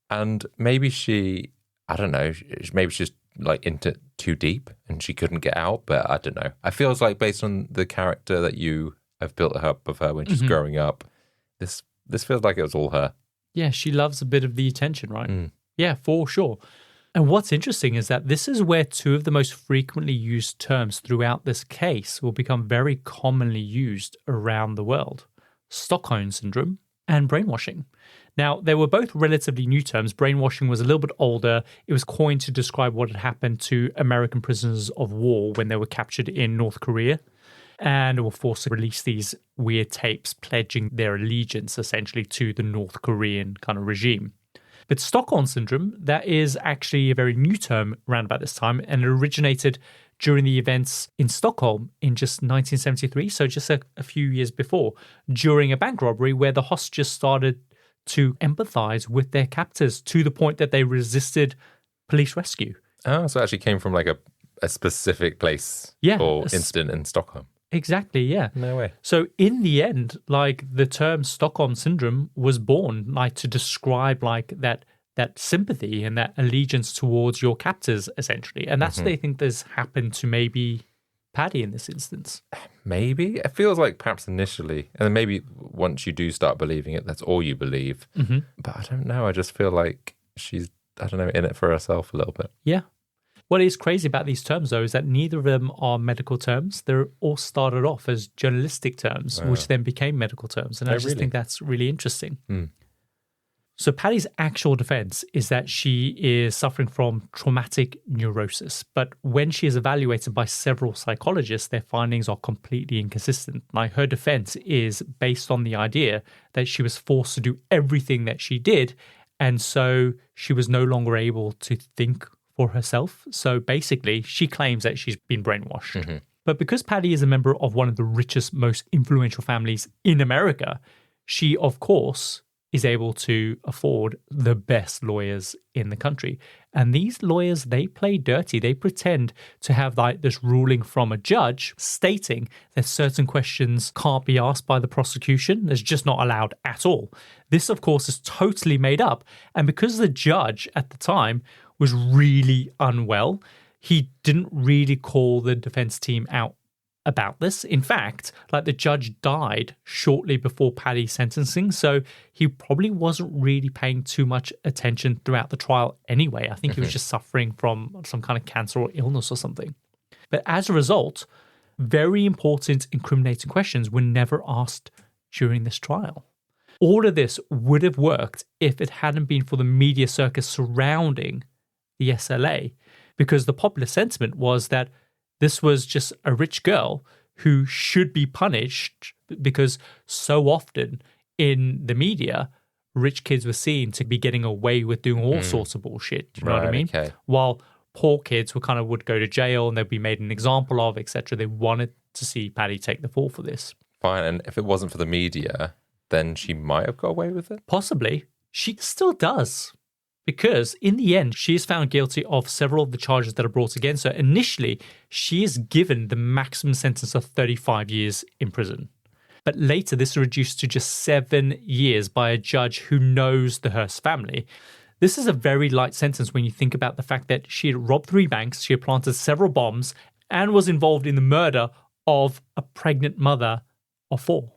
And maybe she, I don't know, maybe she's like into too deep and she couldn't get out, but I don't know. I feels like based on the character that you have built up of her when she's growing up, this feels like it was all her. Yeah, she loves a bit of the attention, right? Yeah, for sure. And what's interesting is that this is where 2 of the most frequently used terms throughout this case will become very commonly used around the world: Stockholm Syndrome and brainwashing. Now, they were both relatively new terms. Brainwashing was a little bit older. It was coined to describe what had happened to American prisoners of war when they were captured in North Korea and were forced to release these weird tapes pledging their allegiance essentially to the North Korean kind of regime. But Stockholm Syndrome, that is actually a very new term around about this time, and it originated during the events in Stockholm in just 1973, so just a few years before, during a bank robbery where the hostages started to empathize with their captors to the point that they resisted police rescue. Oh, so it actually came from like a specific place or incident in Stockholm. Exactly, yeah. No way. So in the end, like the term Stockholm Syndrome was born like to describe like that sympathy and that allegiance towards your captors, essentially. And that's what they think has happened to maybe Patty in this instance. Maybe. It feels like perhaps initially, and then maybe once you do start believing it, that's all you believe. But I don't know. I just feel like she's, I don't know, in it for herself a little bit. Yeah. What is crazy about these terms, though, is that neither of them are medical terms. They're all started off as journalistic terms, which then became medical terms. And I just think that's really interesting. So Patty's actual defense is that she is suffering from traumatic neurosis. But when she is evaluated by several psychologists, their findings are completely inconsistent. Like her defense is based on the idea that she was forced to do everything that she did. And so she was no longer able to think for herself. So basically, she claims that she's been brainwashed. But because Patty is a member of one of the richest, most influential families in America, she, of course, is able to afford the best lawyers in the country. And these lawyers, they play dirty. They pretend to have like this ruling from a judge stating that certain questions can't be asked by the prosecution. It's just not allowed at all. This, of course, is totally made up. And because the judge at the time was really unwell, he didn't really call the defense team out about this. In fact, like the judge died shortly before Patty's sentencing, so he probably wasn't really paying too much attention throughout the trial anyway. I think he was just suffering from some kind of cancer or illness or something. But as a result, very important incriminating questions were never asked during this trial. All of this would have worked if it hadn't been for the media circus surrounding the SLA, because the popular sentiment was that this was just a rich girl who should be punished because so often in the media, rich kids were seen to be getting away with doing all sorts of bullshit. Do you know what I mean? Okay. While poor kids would go to jail and they'd be made an example of, etc. They wanted to see Patty take the fall for this. Fine. And if it wasn't for the media, then she might have got away with it? Possibly. She still does. Because in the end, she is found guilty of several of the charges that are brought against her. Initially, she is given the maximum sentence of 35 years in prison. But later, this is reduced to just 7 years by a judge who knows the Hearst family. This is a very light sentence when you think about the fact that she had robbed 3 banks, she had planted several bombs, and was involved in the murder of a pregnant mother of 4.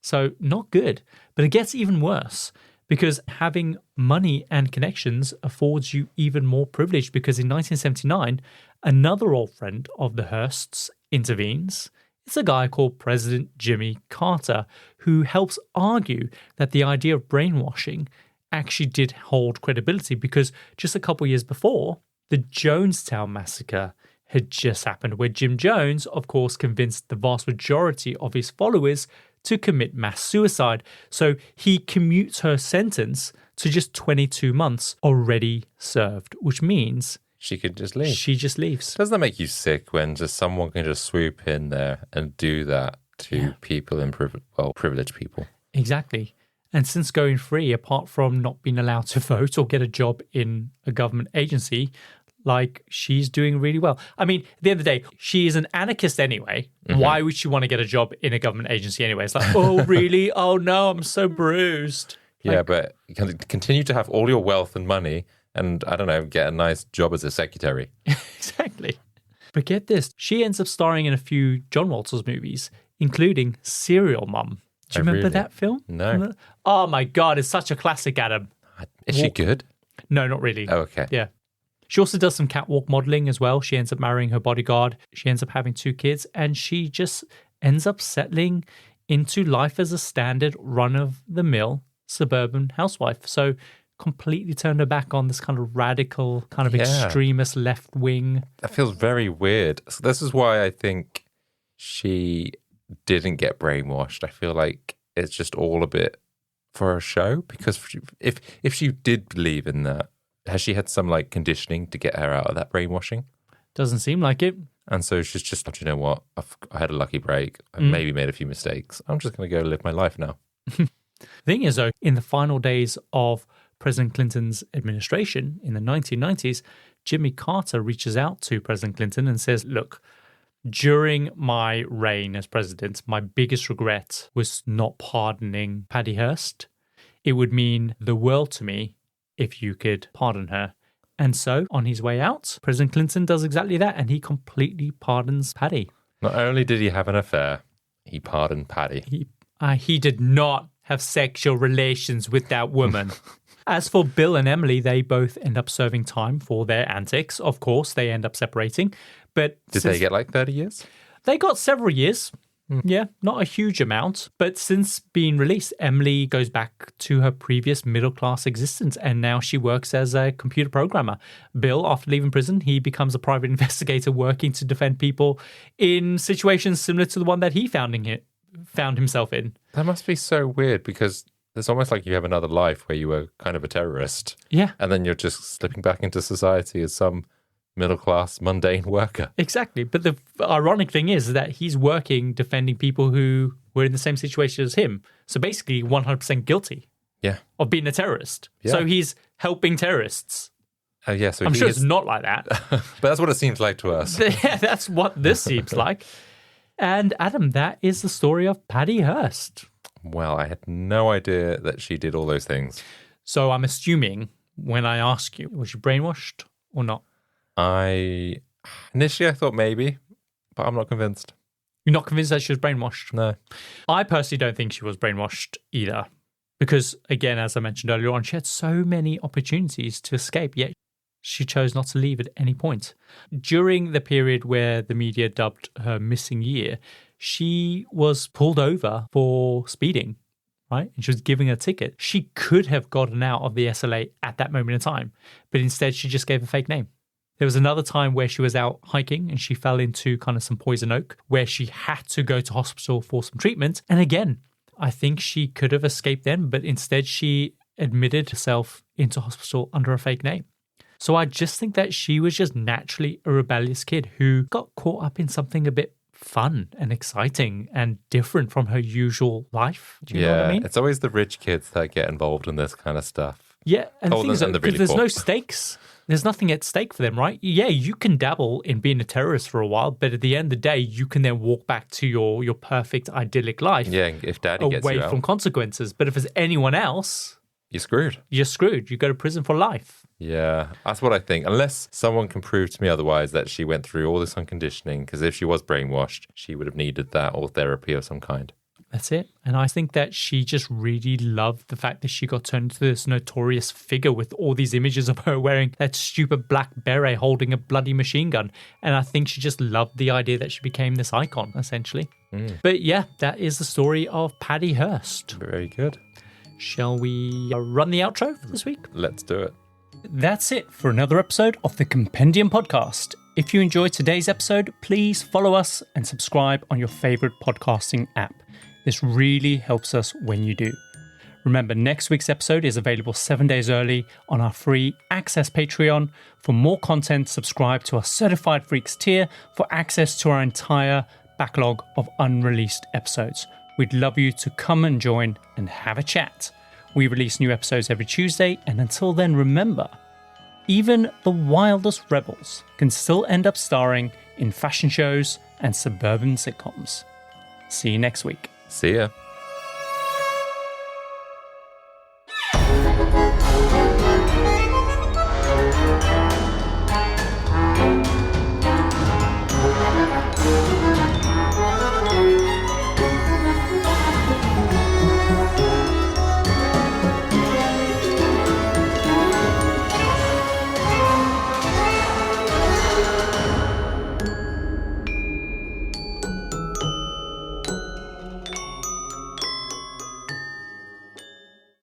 So not good. But it gets even worse because having money and connections affords you even more privilege, because in 1979, another old friend of the Hearsts intervenes. It's a guy called President Jimmy Carter, who helps argue that the idea of brainwashing actually did hold credibility, because just a couple years before, the Jonestown massacre had just happened, where Jim Jones, of course, convinced the vast majority of his followers to commit mass suicide. So he commutes her sentence to just 22 months already served, which means she could just leave. She just leaves. Doesn't that make you sick when just someone can just swoop in there and do that to people in privileged people? Exactly. And since going free, apart from not being allowed to vote or get a job in a government agency, like, she's doing really well. I mean, at the end of the day, she is an anarchist anyway. Why would she want to get a job in a government agency anyway? It's like, oh, really? Oh, no, I'm so bruised. Yeah, but you can continue to have all your wealth and money and, I don't know, get a nice job as a secretary. Exactly. But get this. She ends up starring in a few John Walters movies, including Serial Mum. Do you remember that film? No. Oh, my God. It's such a classic, Adam. Is she good? No, not really. Oh, okay. Yeah. She also does some catwalk modeling as well. She ends up marrying her bodyguard. She ends up having 2 kids, and she just ends up settling into life as a standard run-of-the-mill suburban housewife. So completely turned her back on this kind of radical, kind of extremist left wing. That feels very weird. So this is why I think she didn't get brainwashed. I feel like it's just all a bit for a show, because if she did believe in that, has she had some like conditioning to get her out of that brainwashing? Doesn't seem like it. And so she's just, do you know what? I had a lucky break. I maybe made a few mistakes. I'm just going to go live my life now. The thing is, though, in the final days of President Clinton's administration in the 1990s, Jimmy Carter reaches out to President Clinton and says, look, during my reign as president, my biggest regret was not pardoning Patty Hearst. It would mean the world to me if you could pardon her. And so, on his way out, President Clinton does exactly that, and he completely pardons Patty. Not only did he have an affair, he pardoned Patty. He did not have sexual relations with that woman. As for Bill and Emily, they both end up serving time for their antics. Of course, they end up separating. But did they get like 30 years? They got several years. Yeah, not a huge amount. But since being released, Emily goes back to her previous middle-class existence, and now she works as a computer programmer. Bill, after leaving prison, he becomes a private investigator working to defend people in situations similar to the one that he found himself in. That must be so weird, because it's almost like you have another life where you were kind of a terrorist. Yeah. And then you're just slipping back into society as some middle-class, mundane worker. Exactly. But the ironic thing is that he's working defending people who were in the same situation as him. So basically 100% guilty of being a terrorist. Yeah. So he's helping terrorists. Yeah, so I'm sure it's not like that. But that's what it seems like to us. Yeah, that's what this seems like. And Adam, that is the story of Patty Hearst. Well, I had no idea that she did all those things. So I'm assuming when I ask you, was she brainwashed or not? Initially I thought maybe, but I'm not convinced. You're not convinced that she was brainwashed? No. I personally don't think she was brainwashed either. Because, again, as I mentioned earlier on, she had so many opportunities to escape, yet she chose not to leave at any point. During the period where the media dubbed her missing year, she was pulled over for speeding, right? And she was given a ticket. She could have gotten out of the SLA at that moment in time, but instead she just gave a fake name. There was another time where she was out hiking and she fell into kind of some poison oak where she had to go to hospital for some treatment. And again, I think she could have escaped then, but instead she admitted herself into hospital under a fake name. So I just think that she was just naturally a rebellious kid who got caught up in something a bit fun and exciting and different from her usual life. Do you know what I mean? It's always the rich kids that get involved in this kind of stuff. Yeah, and Oh, things and they're really there's poor. no stakes. There's nothing at stake for them, right? Yeah, you can dabble in being a terrorist for a while, but at the end of the day, you can then walk back to your perfect, idyllic life. Yeah, if daddy gets you away from out, consequences. But if it's anyone else, you're screwed. you're screwed. You go to prison for life. Yeah, that's what I think. Unless someone can prove to me otherwise that she went through all this unconditioning, because if she was brainwashed, she would have needed that or therapy of some kind. That's it. And I think that she just really loved the fact that she got turned into this notorious figure with all these images of her wearing that stupid black beret holding a bloody machine gun. And I think she just loved the idea that she became this icon, essentially. But yeah, that is the story of Patty Hearst. Very good. Shall we run the outro for this week? Let's do it. That's it for another episode of the Compendium podcast. If you enjoyed today's episode, please follow us and subscribe on your favorite podcasting app. This really helps us when you do. Remember, next week's episode is available 7 days early on our free Access Patreon. For more content, subscribe to our Certified Freaks tier for access to our entire backlog of unreleased episodes. We'd love you to come and join and have a chat. We release new episodes every Tuesday, and until then, remember, even the wildest rebels can still end up starring in fashion shows and suburban sitcoms. See you next week. See ya.